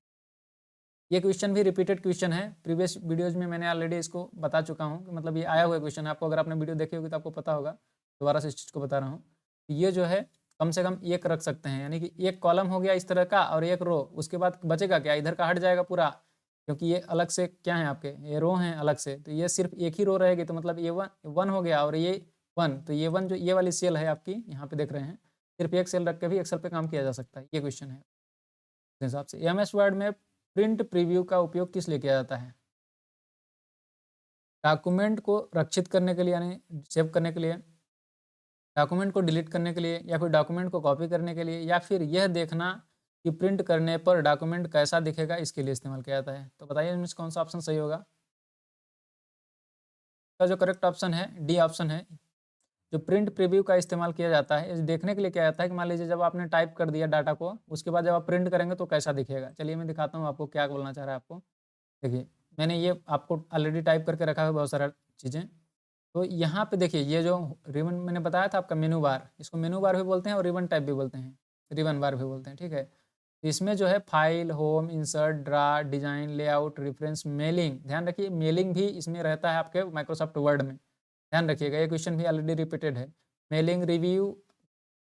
ये क्वेश्चन भी रिपीटेड क्वेश्चन है, प्रीवियस वीडियोज में मैंने ऑलरेडी इसको बता चुका हूँ कि मतलब ये आया हुआ क्वेश्चन है आपको, अगर आपने वीडियो देखी होगी तो आपको पता होगा। दोबारा से इस चीज़ को बता रहा हूँ। ये जो है कम से कम एक रख सकते हैं, यानी कि एक कॉलम हो गया इस तरह का और एक रो, उसके बाद बचेगा क्या, इधर का हट जाएगा पूरा, क्योंकि ये अलग से क्या है आपके, ये रो हैं अलग से, तो ये सिर्फ एक ही रो रहेगी, तो मतलब ये वन हो गया और ये वन, तो ये वन जो ये वाली सेल है आपकी यहाँ पे देख रहे हैं, सिर्फ एक सेल रख के भी एक्सेल पे काम किया जा सकता है। ये क्वेश्चन है उस हिसाब से। एमएस वर्ड में प्रिंट प्रीव्यू का उपयोग किस लिए किया जाता है। डॉक्यूमेंट को रक्षित करने के लिए यानी सेव करने के लिए, डॉक्यूमेंट को डिलीट करने के लिए, या फिर डॉक्यूमेंट को कॉपी करने के लिए, या फिर यह देखना कि प्रिंट करने पर डॉक्यूमेंट कैसा दिखेगा इसके लिए इस्तेमाल किया जाता है। तो बताइए इनमें से कौन सा ऑप्शन सही होगा। इसका जो करेक्ट ऑप्शन है डी ऑप्शन है, जो प्रिंट प्रीव्यू का इस्तेमाल किया जाता है, इस देखने के लिए किया जाता है कि मान लीजिए जब आपने टाइप कर दिया डाटा को, उसके बाद जब आप प्रिंट करेंगे तो कैसा दिखेगा। चलिए मैं दिखाता हूँ आपको क्या बोलना चाह रहा है आपको। देखिए, मैंने ये आपको ऑलरेडी टाइप करके रखा है बहुत सारा चीज़ें। तो यहाँ पे देखिए, ये जो रिबन मैंने बताया था आपका मेनू बार, इसको मेनू बार भी बोलते हैं और रिबन टाइप भी बोलते हैं, रिबन बार भी बोलते हैं, ठीक है। इसमें जो है file, home, insert, draw, design, layout, reference, mailing, ध्यान रखिए मेलिंग भी इसमें रहता है आपके माइक्रोसॉफ्ट वर्ड में, ध्यान रखिएगा, ये क्वेश्चन भी ऑलरेडी रिपीटेड है। मेलिंग, रिव्यू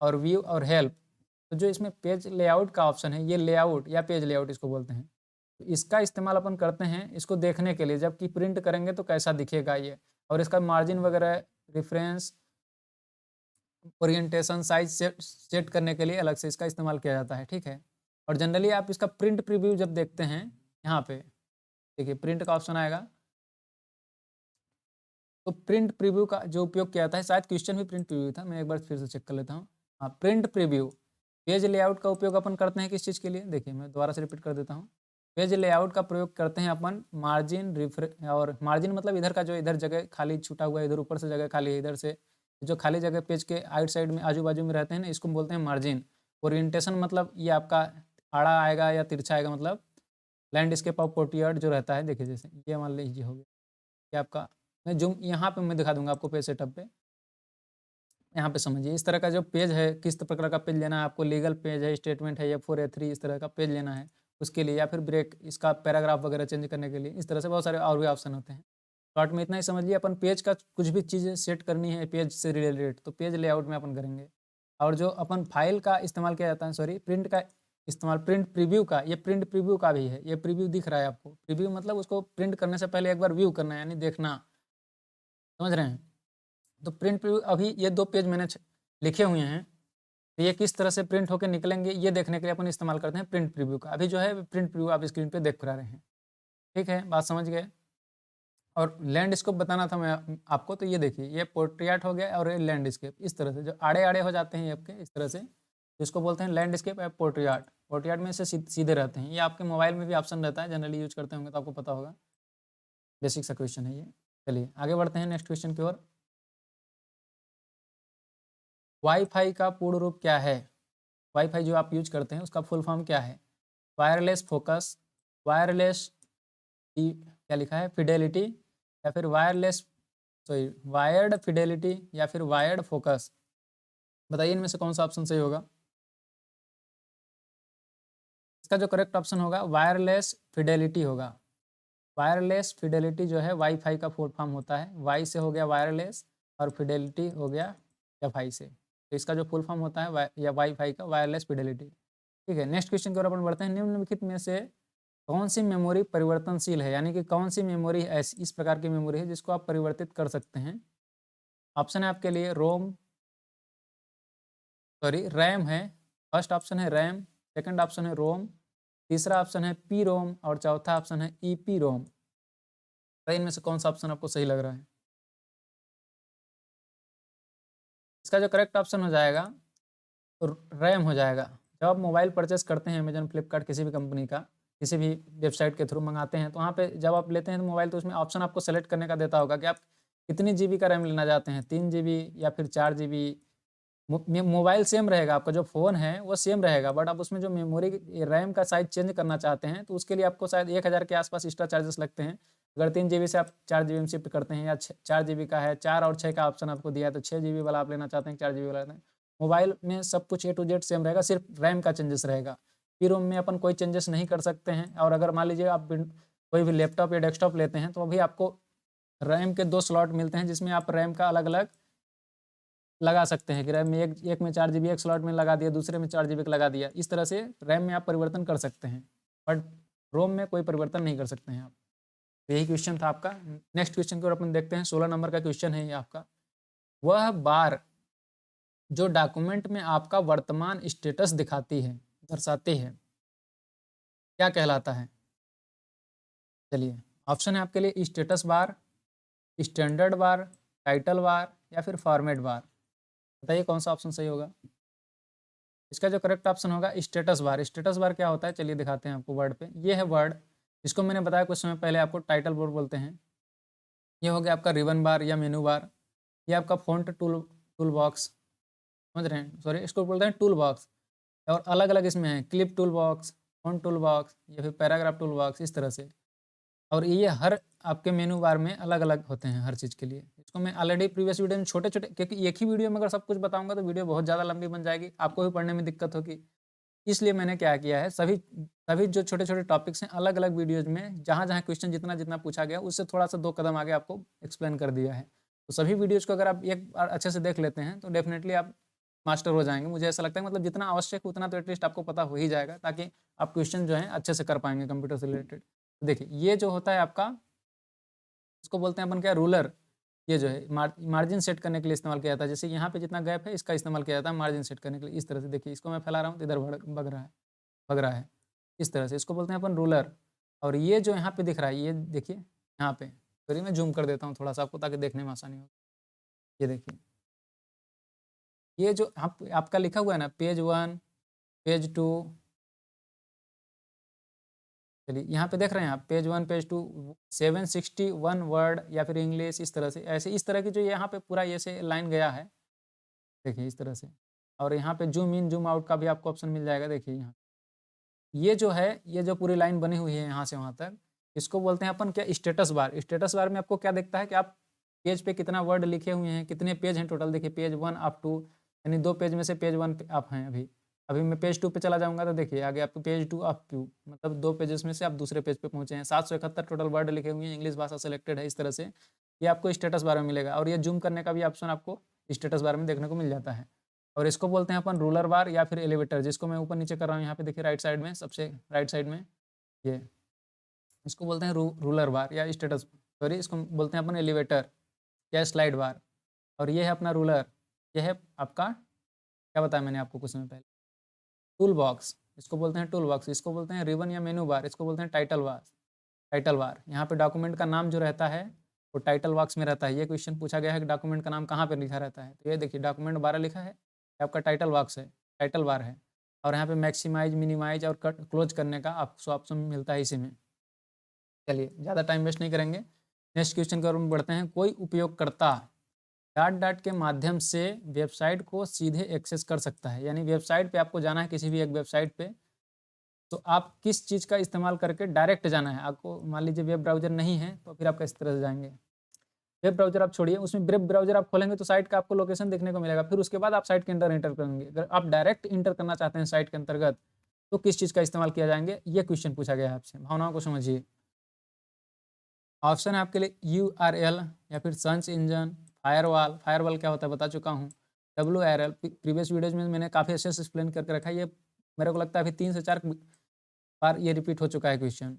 और व्यू और हेल्प। तो जो इसमें पेज लेआउट का ऑप्शन है, ये लेआउट या पेज लेआउट इसको बोलते हैं, तो इसका इस्तेमाल अपन करते हैं इसको देखने के लिए, जबकि प्रिंट करेंगे तो कैसा दिखेगा ये, और इसका मार्जिन वगैरह, रेफरेंस, ओरिएंटेशन, साइज सेट करने के लिए अलग से इसका इस्तेमाल किया जाता है, ठीक है। और जनरली आप इसका प्रिंट प्रीव्यू जब देखते हैं, यहाँ पे देखिए प्रिंट का ऑप्शन आएगा, तो प्रिंट प्रीव्यू का जो उपयोग किया जाता है, शायद क्वेश्चन भी प्रिंट प्रीव्यू था, मैं एक बार फिर से चेक कर लेता हूँ। हाँ, प्रिंट प्रीव्यू, पेज लेआउट का उपयोग अपन करते हैं किस चीज़ के लिए, देखिए मैं दोबारा से रिपीट कर देता हूँ। पेज लेआउट का प्रयोग करते हैं अपन मार्जिन, और मार्जिन मतलब इधर का जो इधर जगह खाली छूटा हुआ है, इधर ऊपर से जगह खाली है, इधर से जो खाली जगह पेज के आउट साइड में आजू बाजू में रहते हैं ना, इसको बोलते हैं मार्जिन। ओरिएंटेशन मतलब ये आपका आड़ा आएगा या तिरछा आएगा, मतलब लैंडस्केप ऑफ पोर्ट्रेट जो रहता है, देखिए जैसे ये मान लीजिए हो गया, ये आपका, मैं जूम यहाँ पे मैं दिखा दूंगा आपको पेज सेटअप पे, यहाँ पे समझिए इस तरह का जो पेज है, किस प्रकार का पेज लेना है आपको, लीगल पेज है, स्टेटमेंट है, F4 A3 इस तरह का पेज लेना है उसके लिए, या फिर ब्रेक इसका पैराग्राफ वगैरह चेंज करने के लिए, इस तरह से बहुत सारे और भी ऑप्शन होते हैं। शॉर्ट में इतना ही समझ लिया, अपन पेज का कुछ भी चीज़ें सेट करनी है पेज से रिलेटेड तो पेज लेआउट में अपन करेंगे। और जो अपन फाइल का इस्तेमाल किया जाता है, सॉरी प्रिंट का इस्तेमाल, प्रिंट प्रीव्यू का, ये प्रिंट प्रीव्यू का भी है, ये प्रीव्यू दिख रहा है आपको, प्रीव्यू मतलब उसको प्रिंट करने से पहले एक बार व्यू करना है, यानी देखना, समझ रहे हैं। तो प्रिंट प्रीव्यू, अभी ये 2 पेज मैंने लिखे हुए हैं, तो ये किस तरह से प्रिंट होकर निकलेंगे ये देखने के लिए अपन इस्तेमाल करते हैं प्रिंट प्रीव्यू का। अभी जो है प्रिंट प्रीव्यू आप स्क्रीन पे देख पा रहे हैं, ठीक है, बात समझ गए। और लैंडस्केप बताना था मैं आपको, तो ये देखिए ये पोर्ट्रेट हो गया और ये लैंडस्केप, इस तरह से जो आड़े आड़े हो जाते हैं आपके इस तरह से, जिसको बोलते हैं लैंडस्केप या पोर्ट्रेट। पोर्ट्रेट में से सीधे रहते हैं, ये आपके मोबाइल में भी ऑप्शन रहता है, जनरली यूज करते होंगे तो आपको पता होगा, बेसिक सा क्वेश्चन है ये। चलिए आगे बढ़ते हैं नेक्स्ट क्वेश्चन की ओर। वाईफाई का पूर्ण रूप क्या है, वाईफाई जो आप यूज करते हैं उसका फुल फॉर्म क्या है। वायरलेस फोकस, वायरलेस क्या लिखा है फिडेलिटी, या फिर वायरलेस, सॉरी वायर्ड फिडेलिटी, या फिर वायर्ड फोकस, बताइए इनमें से कौन सा ऑप्शन सही होगा। इसका जो करेक्ट ऑप्शन होगा वायरलेस फिडेलिटी होगा। वायरलेस फिडेलिटी जो है वाईफाई का फुल फॉर्म होता है, वाई से हो गया वायरलेस और फिडेलिटी हो गया एफआई से, तो इसका जो फुल फॉर्म होता है या वाईफाई का वायरलेस फिडेलिटी, ठीक है। नेक्स्ट क्वेश्चन की ओर अपन बढ़ते हैं। निम्नलिखित में से कौन सी मेमोरी परिवर्तनशील है, यानी कि कौन सी मेमोरी ऐसी इस प्रकार की मेमोरी है जिसको आप परिवर्तित कर सकते हैं। ऑप्शन है आपके लिए रोम, सॉरी रैम है, फर्स्ट ऑप्शन है रैम, सेकंड ऑप्शन है रोम, तीसरा ऑप्शन है पी रोम और चौथा ऑप्शन है ई पी रोम। तो इनमें से कौन सा ऑप्शन आपको सही लग रहा है। इसका जो करेक्ट ऑप्शन हो जाएगा रैम हो जाएगा। जब आप मोबाइल परचेस करते हैं अमेजन, फ्लिपकार्ट, किसी भी कंपनी का, किसी भी वेबसाइट के थ्रू मंगाते हैं, तो वहाँ पे जब आप लेते हैं तो मोबाइल, तो उसमें ऑप्शन आपको सेलेक्ट करने का देता होगा कि आप कितनी जीबी का रैम लेना चाहते हैं, 3 जीबी या फिर 4 जीबी। मोबाइल सेम रहेगा, आपका जो फ़ोन है वो सेम रहेगा, बट आप उसमें जो मेमोरी रैम का साइज़ चेंज करना चाहते हैं तो उसके लिए आपको शायद 1000 के आसपास एक्स्ट्रा चार्जेस लगते हैं। अगर 3 जीबी से आप 4 जीबी में शिफ्ट करते हैं, या 4 जीबी का है, 4 और 6 का ऑप्शन आपको दिया है, तो 6 जीबी वाला आप लेना चाहते हैं, 4 जीबी वाला लेना है। मोबाइल में सब कुछ ए टू जेड सेम रहेगा, सिर्फ रैम का चेंजेस रहेगा। पी रोम में अपन कोई चेंजेस नहीं कर सकते हैं। और अगर मान लीजिए आप कोई भी लैपटॉप या डेस्कटॉप लेते हैं तो अभी आपको रैम के 2 स्लॉट मिलते हैं, जिसमें आप रैम का अलग अलग लगा सकते हैं कि रैम में एक में 4 जीबी एक स्लॉट में लगा दिया, दूसरे में 4 जीबी का लगा दिया, इस तरह से रैम में आप परिवर्तन कर सकते हैं, बट रोम में कोई परिवर्तन नहीं कर सकते हैं आप। तो यही क्वेश्चन था आपका। नेक्स्ट क्वेश्चन की ओर अपन देखते हैं। 16 नंबर का क्वेश्चन है ये आपका। वह बार जो डॉक्यूमेंट में आपका वर्तमान स्टेटस दिखाती है, दर्शाती है, क्या कहलाता है। चलिए ऑप्शन है आपके लिए status bar, standard bar, title bar, या फिर फॉर्मेट बार। बताइए कौन सा ऑप्शन सही होगा। इसका जो करेक्ट ऑप्शन होगा स्टेटस बार। स्टेटस बार क्या होता है, चलिए दिखाते हैं आपको वर्ड पे। ये है वर्ड, इसको मैंने बताया कुछ समय पहले आपको, टाइटल बोर्ड बोलते हैं। ये हो गया आपका रिबन बार या मेनू बार। ये आपका फ़ॉन्ट टूल टूल बॉक्स, समझ रहे हैं, सॉरी इसको बोलते हैं टूल बॉक्स। और अलग अलग इसमें है clip tool box, font tool box या फिर पैराग्राफ टूल बॉक्स, इस तरह से। और ये हर आपके मेनू बार में अलग अलग होते हैं हर चीज़ के लिए। इसको मैं ऑलरेडी प्रीवियस वीडियो में छोटे छोटे, क्योंकि एक ही वीडियो में अगर सब कुछ बताऊंगा तो वीडियो बहुत ज़्यादा लंबी बन जाएगी, आपको भी पढ़ने में दिक्कत होगी। इसलिए मैंने क्या किया है, सभी सभी जो छोटे छोटे टॉपिक्स हैं अलग अलग वीडियोज में जहाँ जहाँ क्वेश्चन जितना जितना पूछा गया उससे थोड़ा सा 2 कदम आगे आपको एक्सप्लेन कर दिया है। तो सभी वीडियोज को अगर आप एक बार अच्छे से देख लेते हैं तो डेफिनेटली आप मास्टर हो जाएंगे। मुझे ऐसा लगता है, मतलब जितना आवश्यक उतना तो एटलीस्ट आपको पता हो ही जाएगा, ताकि आप क्वेश्चन जो है अच्छे से कर पाएंगे कंप्यूटर से रिलेटेड। तो देखिए ये जो होता है आपका, इसको बोलते हैं अपन क्या, रूलर। ये जो है मार्जिन सेट करने के लिए इस्तेमाल किया जाता है। जैसे यहाँ पे जितना गैप है इसका इस्तेमाल किया जाता है मार्जिन सेट करने के लिए। इस तरह से देखिए, इसको मैं फैला रहा हूँ तो इधर भग रहा है, इस तरह से। इसको बोलते हैं अपन रूलर। और ये जो यहाँ पे दिख रहा है, ये देखिए यहाँ पे, सॉरी मैं जूम कर देता हूँ थोड़ा सा आपको ताकि देखने में आसानी हो। ये देखिए, ये जो आपका लिखा हुआ है ना, पेज 1, पेज 2, चलिए यहाँ पे देख रहे हैं आप, पेज 1, पेज 2, 761 वर्ड या फिर इंग्लिश, इस तरह से। ऐसे इस तरह की जो यहाँ पे पूरा ये से लाइन गया है, देखिए इस तरह से। और यहाँ पे जूम इन जूम आउट का भी आपको ऑप्शन मिल जाएगा। देखिए यहाँ ये जो है, ये जो पूरी लाइन बनी हुई है यहाँ से वहाँ तक, इसको बोलते हैं अपन क्या, स्टेटस बार। स्टेटस बार में आपको क्या दिखता है कि आप पेज पे कितना वर्ड लिखे हुए हैं, कितने पेज हैं टोटल। देखिए पेज 1 अप टू, यानी 2 पेज में से पेज 1 पे आप हैं अभी। अभी मैं पेज 2 पे चला जाऊँगा तो देखिए आगे आपको पेज 2 अप टू, मतलब 2 पेजेस में से आप दूसरे पेज पे पहुँचे हैं। 771 टोटल वर्ड लिखे हुए हैं, इंग्लिश भाषा सेलेक्टेड है, इस तरह से ये आपको स्टेटस बार में मिलेगा। और ये जूम करने का भी ऑप्शन आपको स्टेटस बार में देखने को मिल जाता है। और इसको बोलते हैं अपन रूलर बार या फिर एलिवेटर, जिसको मैं ऊपर नीचे कर रहा हूँ यहाँ पे देखिए राइट साइड में, सबसे राइट साइड में ये, इसको बोलते हैं रूलर बार या स्टेटस, सॉरी इसको बोलते हैं अपन एलिवेटर या स्लाइड बार। और ये है अपना रूलर। ये है आपका, क्या बताया मैंने आपको कुछ समय पहले, टूल बॉक्स। इसको बोलते हैं टूल बॉक्स। इसको बोलते हैं रिबन या मेनू बार। इसको बोलते हैं टाइटल बार। टाइटल बार, यहाँ पे डॉक्यूमेंट का नाम जो रहता है वो टाइटल बॉक्स में रहता है। ये क्वेश्चन पूछा गया है कि डॉक्यूमेंट का नाम कहाँ पर लिखा रहता है, तो ये देखिए डॉक्यूमेंट 12 लिखा है, ये आपका टाइटल बॉक्स है, टाइटल बार है। और यहाँ पे मैक्सिमाइज, मिनिमाइज और कट क्लोज करने का आपको ऑप्शन मिलता है इसी में। चलिए ज़्यादा टाइम वेस्ट नहीं करेंगे, नेक्स्ट क्वेश्चन की ओर बढ़ते हैं। कोई उपयोगकर्ता डॉट डॉट के माध्यम से वेबसाइट को सीधे एक्सेस कर सकता है, यानी वेबसाइट पे आपको जाना है किसी भी एक वेबसाइट पे, तो आप किस चीज़ का इस्तेमाल करके डायरेक्ट जाना है आपको। मान लीजिए वेब ब्राउज़र नहीं है तो फिर आप किस तरह से जाएंगे। वेब ब्राउज़र आप छोड़िए, उसमें वेब ब्राउज़र आप खोलेंगे तो साइट का आपको लोकेशन देखने को मिलेगा, फिर उसके बाद आप साइट के अंदर इंटर करेंगे। अगर आप डायरेक्ट इंटर करना चाहते हैं साइट के अंतर्गत तो किस चीज़ का इस्तेमाल किया जाएंगे, ये क्वेश्चन पूछा गया है आपसे। भावनाओं को समझिए। ऑप्शन है आपके लिए URL या फिर सर्च इंजन, फायरवॉल। फायरवॉल क्या होता है बता चुका हूँ। WRL प्रीवियस वीडियोज में मैंने काफ़ी अच्छे से एक्सप्लेन करके रखा है। ये मेरे को लगता है अभी 3 से 4 बार ये रिपीट हो चुका है क्वेश्चन,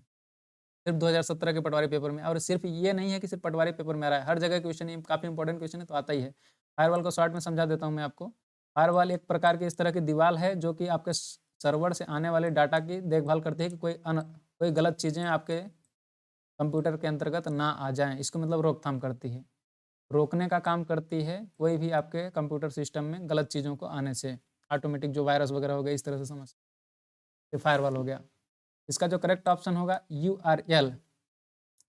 सिर्फ 2017 के पटवारी पेपर में। और सिर्फ ये नहीं है कि सिर्फ पटवारी पेपर में आ रहा है, हर जगह क्वेश्चन, ये काफ़ी इंपॉर्टेंट क्वेश्चन है तो आता ही है। फायरवॉल को शॉर्ट में समझा देता हूँ मैं आपको। फायरवॉल एक प्रकार की इस तरह की दीवार है जो कि आपके सर्वर से आने वाले डाटा की देखभाल करती है कि कोई गलत चीज़ें आपके कंप्यूटर के अंतर्गत ना आ जाएं। इसको मतलब रोकथाम करती है, रोकने का काम करती है कोई भी आपके कंप्यूटर सिस्टम में गलत चीज़ों को आने से। ऑटोमेटिक जो वायरस वगैरह हो गया, इस तरह से समझ, ये फायरवॉल हो गया। इसका जो करेक्ट ऑप्शन होगा URL।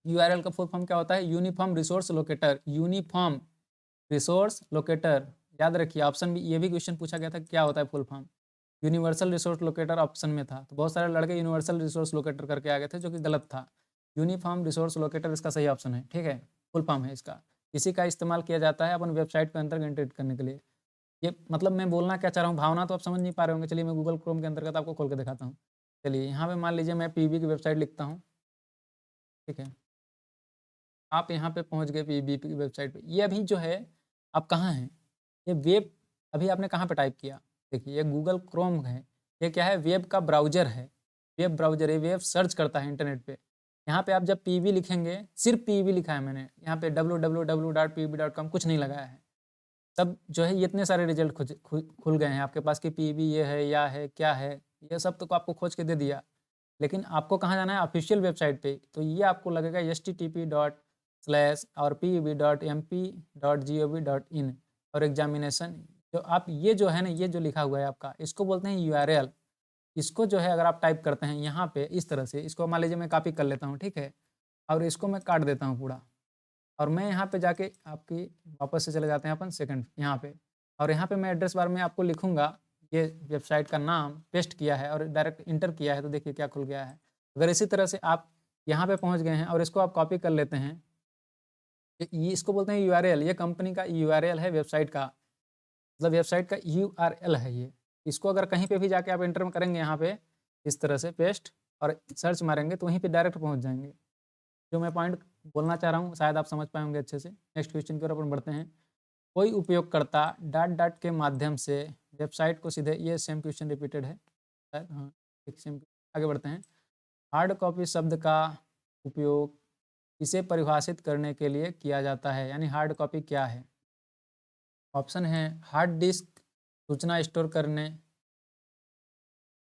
URL का फुल फॉर्म क्या होता है, uniform resource locator. Uniform resource locator, याद रखिए। ऑप्शन भी, ये भी क्वेश्चन पूछा गया था क्या होता है full form. Universal resource locator option में था, तो बहुत सारे लड़के यूनिवर्सल रिसोर्स लोकेटर करके आ गए थे, जो कि गलत था। यूनिफॉर्म रिसोर्स लोकेटर इसका सही ऑप्शन है, ठीक है, फुल फॉर्म है इसका। इसी का इस्तेमाल किया जाता है अपन वेबसाइट के अंतर्गत इंटरेक्ट करने के लिए। ये मतलब मैं बोलना क्या चाह रहा हूँ, भावना तो आप समझ नहीं पा रहे होंगे। चलिए मैं गूगल क्रोम के अंतर्गत आपको खोल के दिखाता हूँ। चलिए यहाँ पे मान लीजिए मैं PB की वेबसाइट लिखता हूँ, ठीक है। आप यहाँ पे पहुँच गए PB की वेबसाइट पे। ये अभी जो है आप कहाँ हैं, ये वेब, अभी आपने कहाँ पे टाइप किया, देखिए ये गूगल क्रोम है। ये क्या है, वेब का ब्राउजर है, वेब ब्राउजर है, वेब सर्च करता है इंटरनेट पे। यहाँ पे आप जब PB लिखेंगे, सिर्फ PB लिखा है मैंने, यहाँ पे www.pb.com कुछ नहीं लगाया है। तब जो है ये इतने सारे रिजल्ट खुल गए हैं आपके पास कि PB ये है, या है, क्या है, ये सब तो आपको खोज के दे दिया। लेकिन आपको कहाँ जाना है, ऑफिशियल वेबसाइट पे। तो ये आपको लगेगा http:// और peb.mp.gov.in और एग्जामिनेशन। तो आप ये जो है ना, ये जो लिखा हुआ है आपका, इसको बोलते हैं URL। इसको जो है अगर आप टाइप करते हैं यहाँ पे इस तरह से, इसको मान लीजिए मैं कॉपी कर लेता हूँ, ठीक है, और इसको मैं काट देता हूँ पूरा। और मैं यहाँ पे जाके आपकी वापस से चले जाते हैं अपन सेकंड यहाँ पे, और यहाँ पे मैं एड्रेस बार में आपको लिखूँगा, ये वेबसाइट का नाम पेस्ट किया है और डायरेक्ट इंटर किया है तो देखिए क्या खुल गया है। अगर इसी तरह से आप यहाँ पे पहुँच गए हैं और इसको आप कॉपी कर लेते हैं, ये इसको बोलते हैं यूआरएल, ये कंपनी का यूआरएल है वेबसाइट का, मतलब वेबसाइट का यूआरएल है ये। इसको अगर कहीं पे भी जाके आप एंटर करेंगे यहाँ पे इस तरह से पेस्ट और सर्च मारेंगे तो वहीं पे डायरेक्ट पहुँच जाएँगे। जो मैं पॉइंट बोलना चाह रहा हूँ शायद आप समझ पाए होंगे अच्छे से। नेक्स्ट क्वेश्चन की ओर अपन बढ़ते हैं। कोई उपयोगकर्ता डॉट डॉट के माध्यम से वेबसाइट को सीधे, ये सेम क्वेश्चन रिपीटेड है शायद, हाँ एक सेम। आगे बढ़ते हैं। हार्ड कॉपी शब्द का उपयोग इसे परिभाषित करने के लिए किया जाता है, यानी हार्ड कॉपी क्या है? ऑप्शन है हार्ड डिस्क, सूचना स्टोर करने,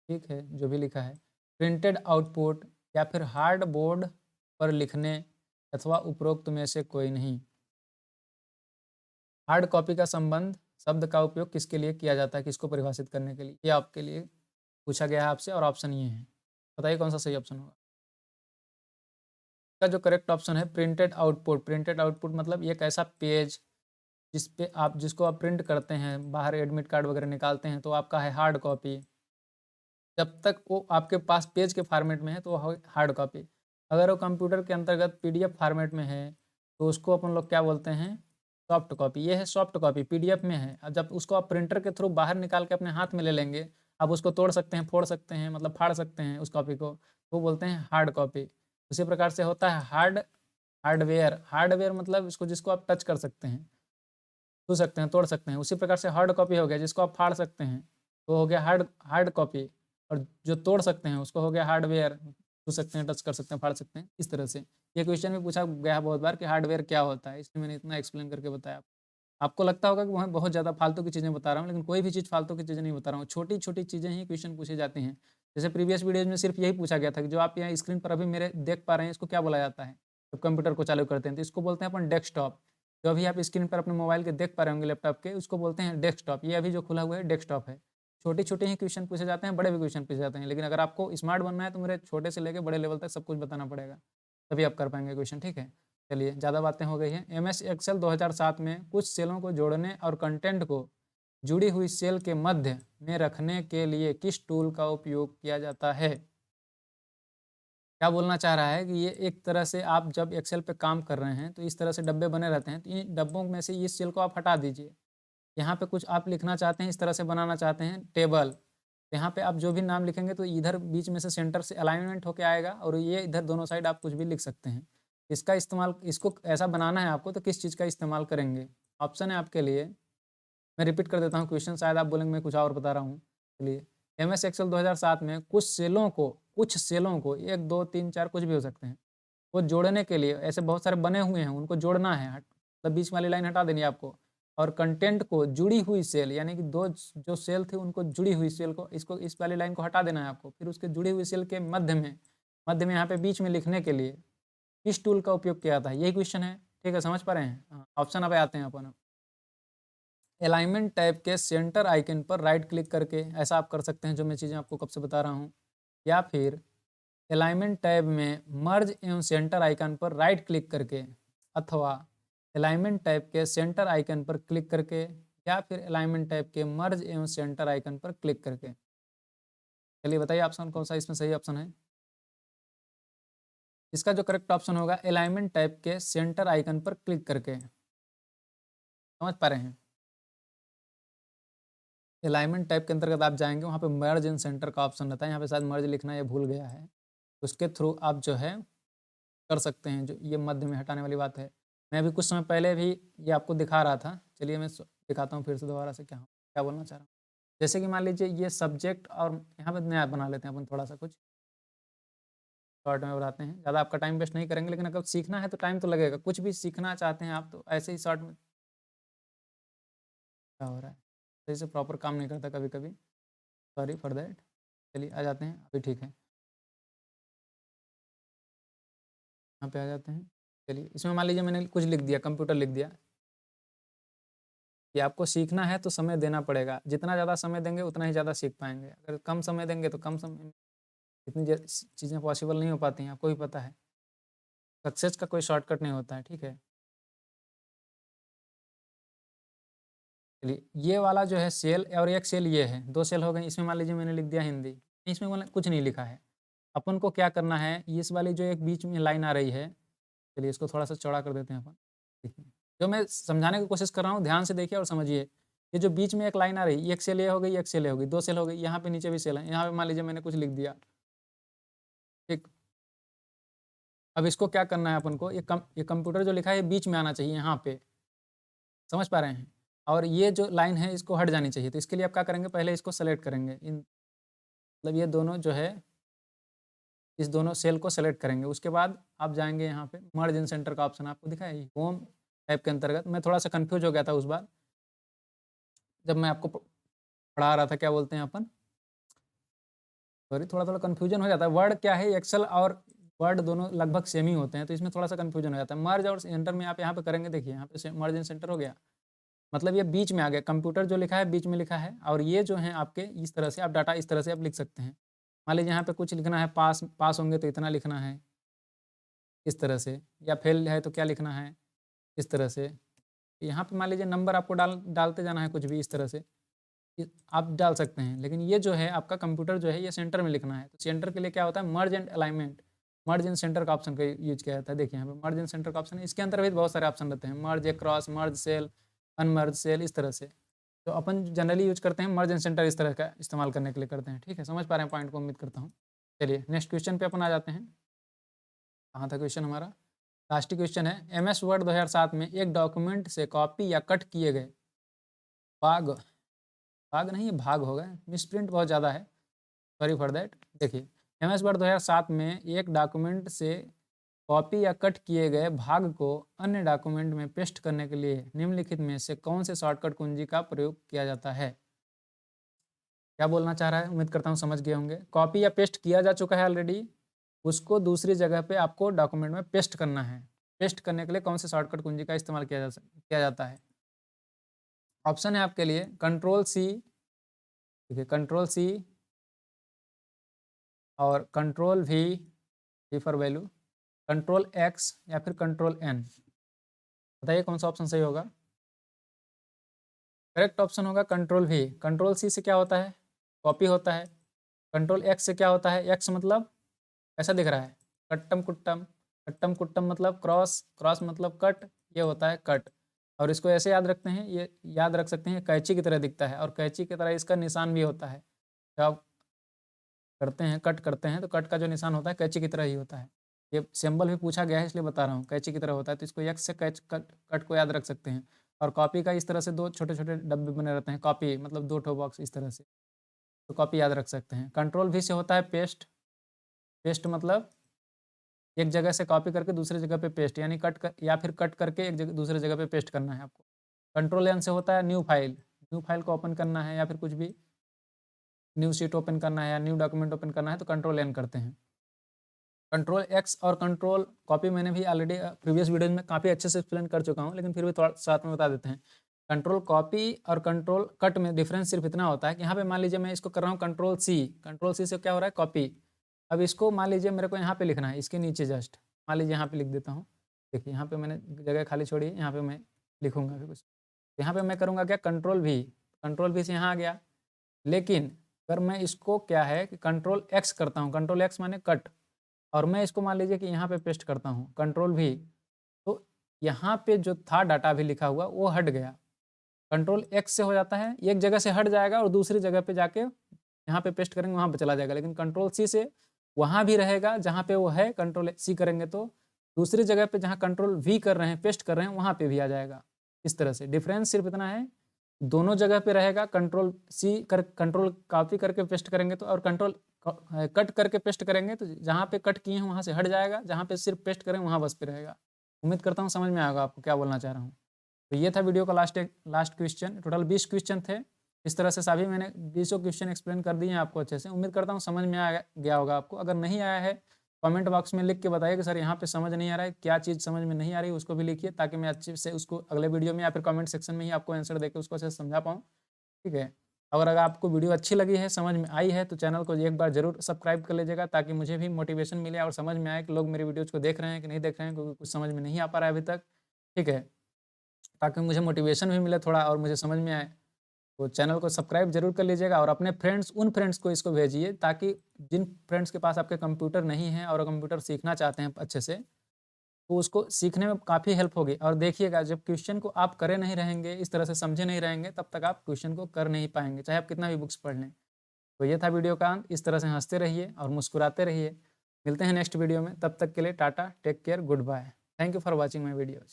ठीक है जो भी लिखा है, प्रिंटेड आउटपुट, या फिर हार्ड बोर्ड पर लिखने, अथवा उपरोक्त में से कोई नहीं। हार्ड कॉपी का संबंध शब्द का उपयोग किसके लिए किया जाता है, किसको परिभाषित करने के लिए, ये आपके लिए पूछा गया है आपसे और ऑप्शन ये है। बताइए कौन सा सही ऑप्शन होगा? इसका जो करेक्ट ऑप्शन है प्रिंटेड आउटपुट। प्रिंटेड आउटपुट मतलब एक ऐसा पेज जिस पे आप, जिसको आप प्रिंट करते हैं, बाहर एडमिट कार्ड वगैरह निकालते हैं तो आपका है हार्ड कॉपी। जब तक वो आपके पास पेज के फॉर्मेट में है तो हार्ड कॉपी। अगर वो कंप्यूटर के अंतर्गत पीडीएफ फॉर्मेट में है तो उसको अपन लोग क्या बोलते हैं, सॉफ्ट कॉपी। ये है सॉफ्ट कॉपी, पीडीएफ में है। अब जब उसको आप प्रिंटर के थ्रू बाहर निकाल के अपने हाथ में ले लेंगे, आप उसको तोड़ सकते हैं, फोड़ सकते हैं, मतलब फाड़ सकते हैं उस कॉपी को, वो बोलते हैं हार्ड कॉपी। उसी प्रकार से होता है हार्डवेयर। हार्डवेयर मतलब इसको, जिसको आप टच कर सकते हैं, छू सकते हैं, तोड़ सकते हैं। उसी प्रकार से हार्ड कॉपी हो गया जिसको आप फाड़ सकते हैं, तो हो गया हार्ड हार्ड कॉपी। और जो तोड़ सकते हैं उसको हो गया हार्डवेयर, छू सकते हैं, टच कर सकते हैं, फाड़ सकते हैं। इस तरह से ये क्वेश्चन भी पूछा गया है बहुत बार कि हार्डवेयर क्या होता है, इसलिए मैंने इतना एक्सप्लेन करके बताया। आपको लगता होगा कि मैं बहुत ज़्यादा फालतू की चीज़ें बता रहा हूँ, लेकिन कोई भी चीज़ फालतू की चीज़ें नहीं बता रहा हूँ। छोटी छोटी चीज़ें ही क्वेश्चन पूछे जाती हैं। जैसे प्रीवियस वीडियोज में सिर्फ यही पूछा गया था कि जो आप यहाँ स्क्रीन पर अभी मेरे देख पा रहे हैं, इसको क्या बोला जाता है जब कंप्यूटर को चालू करते हैं, तो इसको बोलते हैं अपन डेस्कटॉप। जो अभी आप स्क्रीन पर अपने मोबाइल के देख पा रहे होंगे, लैपटॉप के, उसको बोलते हैं डेस्कटॉप। ये अभी जो खुला हुआ है डेस्कटॉप है। छोटे छोटे ही क्वेश्चन पूछे जाते हैं, बड़े भी क्वेश्चन पूछे जाते हैं, लेकिन अगर आपको स्मार्ट बनना है तो मेरे छोटे से लेकर बड़े लेवल तक सब कुछ बताना पड़ेगा, तभी आप कर पाएंगे क्वेश्चन, ठीक है। चलिए ज़्यादा बातें हो गई हैं। एमएस एक्सेल 2007 में कुछ सेलों को जोड़ने और कंटेंट को जुड़ी हुई सेल के मध्य में रखने के लिए किस टूल का उपयोग किया जाता है? क्या बोलना चाह रहा है कि ये एक तरह से आप जब एक्सेल पे काम कर रहे हैं तो इस तरह से डब्बे बने रहते हैं, तो इन डब्बों में से इस सेल को आप हटा दीजिए। यहाँ पे कुछ आप लिखना चाहते हैं, इस तरह से बनाना चाहते हैं टेबल, यहाँ पे आप जो भी नाम लिखेंगे तो इधर बीच में से सेंटर से अलाइनमेंट होके आएगा और ये इधर दोनों साइड आप कुछ भी लिख सकते हैं। इसका इस्तेमाल, इसको ऐसा बनाना है आपको, तो किस चीज़ का इस्तेमाल करेंगे? ऑप्शन है आपके लिए, मैं रिपीट कर देता हूँ क्वेश्चन, शायद आप बोलेंगे मैं कुछ और बता रहा हूँ। चलिए, एमएस एक्सेल 2007 में कुछ सेलों को 1, 2, 3, 4 कुछ भी हो सकते हैं, वो जोड़ने के लिए, ऐसे बहुत सारे बने हुए हैं, उनको जोड़ना है, मतलब बीच वाली लाइन हटा देनी है आपको। और कंटेंट को जुड़ी हुई सेल, यानी कि 2 जो सेल थी उनको जुड़ी हुई सेल को, इसको, इस वाली लाइन को हटा देना है आपको। फिर उसके जुड़ी हुई सेल के मध्य में यहाँ पे बीच में लिखने के लिए किस टूल का उपयोग किया जाता है? यही क्वेश्चन है, ठीक है, समझ पा रहे हैं? हाँ, ऑप्शन अब आते हैं अपन अब। अलाइनमेंट टैब के सेंटर आइकन पर राइट क्लिक करके, ऐसा आप कर सकते हैं जो मैं चीज़ें आपको कब से बता रहा हूँ, या फिर अलाइनमेंट टैब में मर्ज एवं सेंटर आइकन पर राइट क्लिक करके, अथवा अलाइनमेंट टैब के सेंटर आइकन पर क्लिक करके, या फिर अलाइनमेंट टैब के मर्ज एवं सेंटर आइकन पर क्लिक करके। चलिए बताइए ऑप्शन कौन सा इसमें सही ऑप्शन है? इसका जो करेक्ट ऑप्शन होगा अलाइनमेंट टैब के सेंटर आइकन पर क्लिक करके। समझ पा रहे हैं? अलाइनमेंट टैब के अंतर्गत आप जाएंगे, वहाँ पे मर्ज इन सेंटर का ऑप्शन रहता है। यहाँ पे शायद मर्ज लिखना ये भूल गया है, उसके थ्रू आप जो है कर सकते हैं, जो ये मध्य में हटाने वाली बात है। मैं अभी कुछ समय पहले भी ये आपको दिखा रहा था। चलिए मैं दिखाता हूँ फिर से दोबारा से क्या क्या बोलना चाह रहा हूँ। जैसे कि मान लीजिए ये सब्जेक्ट, और यहाँ पे नया बना लेते हैं अपन थोड़ा सा कुछ शॉर्ट में बनाते हैं। ज़्यादा आपका टाइम वेस्ट नहीं करेंगे, लेकिन अगर सीखना है तो टाइम तो लगेगा। कुछ भी सीखना चाहते हैं आप तो ऐसे ही शॉर्ट में, क्या हो रहा है, सही से प्रॉपर काम नहीं करता कभी कभी, सॉरी फॉर दैट। चलिए आ जाते हैं, अभी ठीक है, यहाँ पे आ जाते हैं। चलिए इसमें मान लीजिए मैंने कुछ लिख दिया, कंप्यूटर लिख दिया कि आपको सीखना है तो समय देना पड़ेगा। जितना ज़्यादा समय देंगे उतना ही ज़्यादा सीख पाएंगे। अगर कम समय देंगे तो कम समय में इतनी चीज़ें पॉसिबल नहीं हो पाती हैं, आपको भी पता है। सक्सेस का कोई शॉर्टकट नहीं होता है, ठीक है। चलिए ये वाला जो है सेल और एक सेल ये है, 2 सेल हो गए। इसमें मान लीजिए मैंने लिख दिया हिंदी, इसमें मैंने कुछ नहीं लिखा है। अपन को क्या करना है, इस वाली जो एक बीच में लाइन आ रही है, चलिए इसको थोड़ा-सा चौड़ा कर देते हैं अपन। देखिए, जो मैं समझाने की कोशिश कर रहा हूँ ध्यान से देखिए और समझिए। ये जो बीच में एक लाइन आ रही है, एक सेल ये हो गई, एक सेल ये हो गई, 2 सेल हो गई, यहाँ पे नीचे भी सेल है। यहाँ पे मान लीजिए मैंने कुछ लिख दिया, ठीक। अब इसको क्या करना है अपन को, ये कंप्यूटर जो लिखा है ये बीच में आना चाहिए यहाँ पे, समझ पा रहे हैं? और ये जो लाइन है इसको हट जानी चाहिए। तो इसके लिए आप क्या करेंगे, पहले इसको सेलेक्ट करेंगे। मतलब ये दोनों जो है, इस दोनों सेल को सेलेक्ट करेंगे। उसके बाद आप जाएँगे यहाँ पे मर्ज इन सेंटर का ऑप्शन आपको दिखा है, होम ऐप के अंतर्गत। मैं थोड़ा-सा कन्फ्यूज़ हो गया था उस बार, जब मैं आपको पढ़ा रहा था, क्या बोलते हैं अपन, सॉरी थोड़ा-थोड़ा कन्फ्यूज़न हो जाता है। वर्ड क्या है, एक्सेल और वर्ड दोनों लगभग सेम ही होते हैं, तो इसमें थोड़ा-सा कन्फ्यूज़न हो जाता है। मर्ज और सेंटर में आप यहाँ पे करेंगे, देखिए यहाँ पे से मर्ज इन सेंटर हो गया। मतलब ये बीच में आ गया, कंप्यूटर जो लिखा है बीच में लिखा है, और ये जो है आपके इस तरह से आप डाटा इस तरह से आप लिख सकते हैं। मान लीजिए यहाँ पे कुछ लिखना है, पास पास होंगे तो इतना लिखना है, इस तरह से, या फेल है तो क्या लिखना है, इस तरह से। यहाँ पे मान लीजिए नंबर आपको डालते जाना है कुछ भी इस तरह से, आप डाल सकते हैं। लेकिन ये जो है आपका कंप्यूटर जो है ये सेंटर में लिखना है। तो सेंटर के लिए क्या होता है, मर्ज and alignment, merge in centre का ऑप्शन का यूज़ किया जाता है। देखिए यहाँ पे मर्ज इन सेंटर का ऑप्शन है, इसके अंदर भी बहुत सारे ऑप्शन रहते हैं, merge across, merge cell, unmerge cell, इस तरह से। तो अपन जनरली यूज़ करते हैं मर्ज एंड सेंटर, इस तरह का इस्तेमाल करने के लिए करते हैं। ठीक है, समझ पा रहे हैं पॉइंट को, उम्मीद करता हूँ। चलिए नेक्स्ट क्वेश्चन पे अपन आ जाते हैं। कहाँ था क्वेश्चन हमारा, लास्ट क्वेश्चन है, एमएस वर्ड 2007 में एक डॉक्यूमेंट से कॉपी या कट किए गए भाग, भाग नहीं ये भाग होगा, मिसप्रिंट बहुत ज़्यादा है, सॉरी फॉर दैट। देखिए एमएस वर्ड 2007 में एक डॉक्यूमेंट से कॉपी या कट किए गए भाग को अन्य डॉक्यूमेंट में पेस्ट करने के लिए निम्नलिखित में से कौन से शॉर्टकट कुंजी का प्रयोग किया जाता है। क्या बोलना चाह रहा है, उम्मीद करता हूँ समझ गए होंगे। कॉपी या पेस्ट किया जा चुका है ऑलरेडी, उसको दूसरी जगह पे आपको डॉक्यूमेंट में पेस्ट करना है। पेस्ट करने के लिए कौन से शॉर्टकट कुंजी का इस्तेमाल किया जाता है। ऑप्शन है आपके लिए कंट्रोल सी, ठीक है, कंट्रोल सी और control we for value, control x या फिर कंट्रोल एन। बताइए कौन सा ऑप्शन सही होगा। करेक्ट ऑप्शन होगा कंट्रोल वी। कंट्रोल सी से क्या होता है, कॉपी होता है। कंट्रोल एक्स से क्या होता है, एक्स मतलब ऐसा दिख रहा है, कट्टम कुट्टम, कट्टम कुट्टम मतलब क्रॉस, क्रॉस मतलब कट, ये होता है कट। और इसको ऐसे याद रखते हैं, ये याद रख सकते हैं, कैंची की तरह दिखता है और कैंची की तरह इसका निशान भी होता है। जब आप करते हैं, कट करते हैं, तो कट का जो निशान होता है कैंची की तरह ही होता है। ये सिंबल भी पूछा गया है इसलिए बता रहा हूँ, कैंची की तरह होता है, तो इसको एक्स से कट को याद रख सकते हैं। और कॉपी का इस तरह से 2 छोटे-छोटे डब्बे बने रहते हैं, कॉपी मतलब 2 ठो बॉक्स इस तरह से, तो कॉपी याद रख सकते हैं। कंट्रोल वी से होता है पेस्ट, पेस्ट मतलब एक जगह से कॉपी करके दूसरी जगह पे पेस्ट, यानी कट कर या फिर कट करके एक जगह दूसरी जगह पे पेस्ट करना है आपको। कंट्रोल एन से होता है न्यू फाइल, न्यू फाइल को ओपन करना है या फिर कुछ भी न्यू शीट ओपन करना है या न्यू डॉक्यूमेंट ओपन करना है, तो कंट्रोल एन करते हैं। कंट्रोल एक्स और कंट्रोल कॉपी मैंने भी ऑलरेडी प्रीवियस वीडियो में काफ़ी अच्छे से एक्सप्लेन कर चुका हूँ, लेकिन फिर भी थोड़ा साथ में बता देते हैं। कंट्रोल कॉपी और कंट्रोल कट में डिफरेंस सिर्फ इतना होता है कि यहाँ पे मान लीजिए मैं इसको कर रहा हूँ कंट्रोल सी से क्या हो रहा है, कॉपी। अब इसको मान लीजिए मेरे को यहाँ पे लिखना है, इसके नीचे जस्ट मान लीजिए यहाँ पे लिख देता हूँ। देखिए यहाँ पे मैंने जगह खाली छोड़ी है, यहाँ पे मैं लिखूँगा अभी कुछ। यहाँ पे मैं करूँगा क्या, कंट्रोल भी से यहाँ आ गया। लेकिन अगर मैं इसको क्या है कि कंट्रोल एक्स करता हूँ, कंट्रोल एक्स माने कट, और मैं इसको मान लीजिए कि यहाँ पे पेस्ट करता हूँ कंट्रोल भी, तो यहाँ पे जो था डाटा भी लिखा हुआ वो हट गया। कंट्रोल एक्स से हो जाता है, एक जगह से हट जाएगा और दूसरी जगह पे जाके यहाँ पे पेस्ट करेंगे वहाँ पे चला जाएगा। लेकिन कंट्रोल सी से वहाँ भी रहेगा जहाँ पे वो है, कंट्रोल सी करेंगे तो दूसरी जगह पे जहाँ कंट्रोल वी कर रहे हैं, पेस्ट कर रहे हैं, वहाँ पे भी आ जाएगा। इस तरह से डिफरेंस सिर्फ इतना है, दोनों जगह पे रहेगा। कंट्रोल सी कर कंट्रोल कॉपी करके पेस्ट करेंगे तो, और कंट्रोल कट करके पेस्ट करेंगे तो जहाँ पे कट किए हैं वहाँ से हट जाएगा, जहाँ पे सिर्फ पेस्ट करें वहाँ बस पे रहेगा। उम्मीद करता हूँ समझ में आएगा आपको क्या बोलना चाह रहा हूँ। तो ये था वीडियो का लास्ट क्वेश्चन। टोटल 20 क्वेश्चन थे। इस तरह से सभी मैंने 20 क्वेश्चन एक्सप्लेन कर दिए हैं आपको अच्छे से। उम्मीद करता हूँ समझ में आ गया होगा आपको। अगर नहीं आया है कमेंट बॉक्स में लिख के बताइए कि सर यहाँ पे समझ नहीं आ रहा है, क्या चीज़ समझ में नहीं आ रही, उसको भी लिखिए ताकि मैं अच्छे से उसको अगले वीडियो में या फिर कमेंट सेक्शन में ही आपको आंसर देकर उसको अच्छे से समझा पाऊँ। ठीक है, अगर आपको वीडियो अच्छी लगी है, समझ में आई है, तो चैनल को एक बार ज़रूर सब्सक्राइब कर लीजिएगा ताकि मुझे भी मोटिवेशन मिले और समझ में आए कि लोग मेरी वीडियोज़ को देख रहे हैं कि नहीं देख रहे हैं, क्योंकि कुछ समझ में नहीं आ पा रहा है अभी तक। ठीक है, ताकि मुझे मोटिवेशन भी मिले थोड़ा और मुझे समझ में आए। तो चैनल को सब्सक्राइब ज़रूर कर लीजिएगा और अपने फ्रेंड्स उन फ्रेंड्स को इसको भेजिए, ताकि जिन फ्रेंड्स के पास आपके कंप्यूटर नहीं है और कंप्यूटर सीखना चाहते हैं अच्छे से, तो उसको सीखने में काफ़ी हेल्प होगी। और देखिएगा, जब क्वेश्चन को आप करे नहीं रहेंगे, इस तरह से समझे नहीं रहेंगे, तब तक आप क्वेश्चन को कर नहीं पाएँगे, चाहे आप कितना भी बुक्स पढ़ लें। तो ये था वीडियो का अंत। इस तरह से हँसते रहिए और मुस्कुराते रहिए। मिलते हैं नेक्स्ट वीडियो में, तब तक के लिए tata, take care, goodbye. Thank you for watching my videos.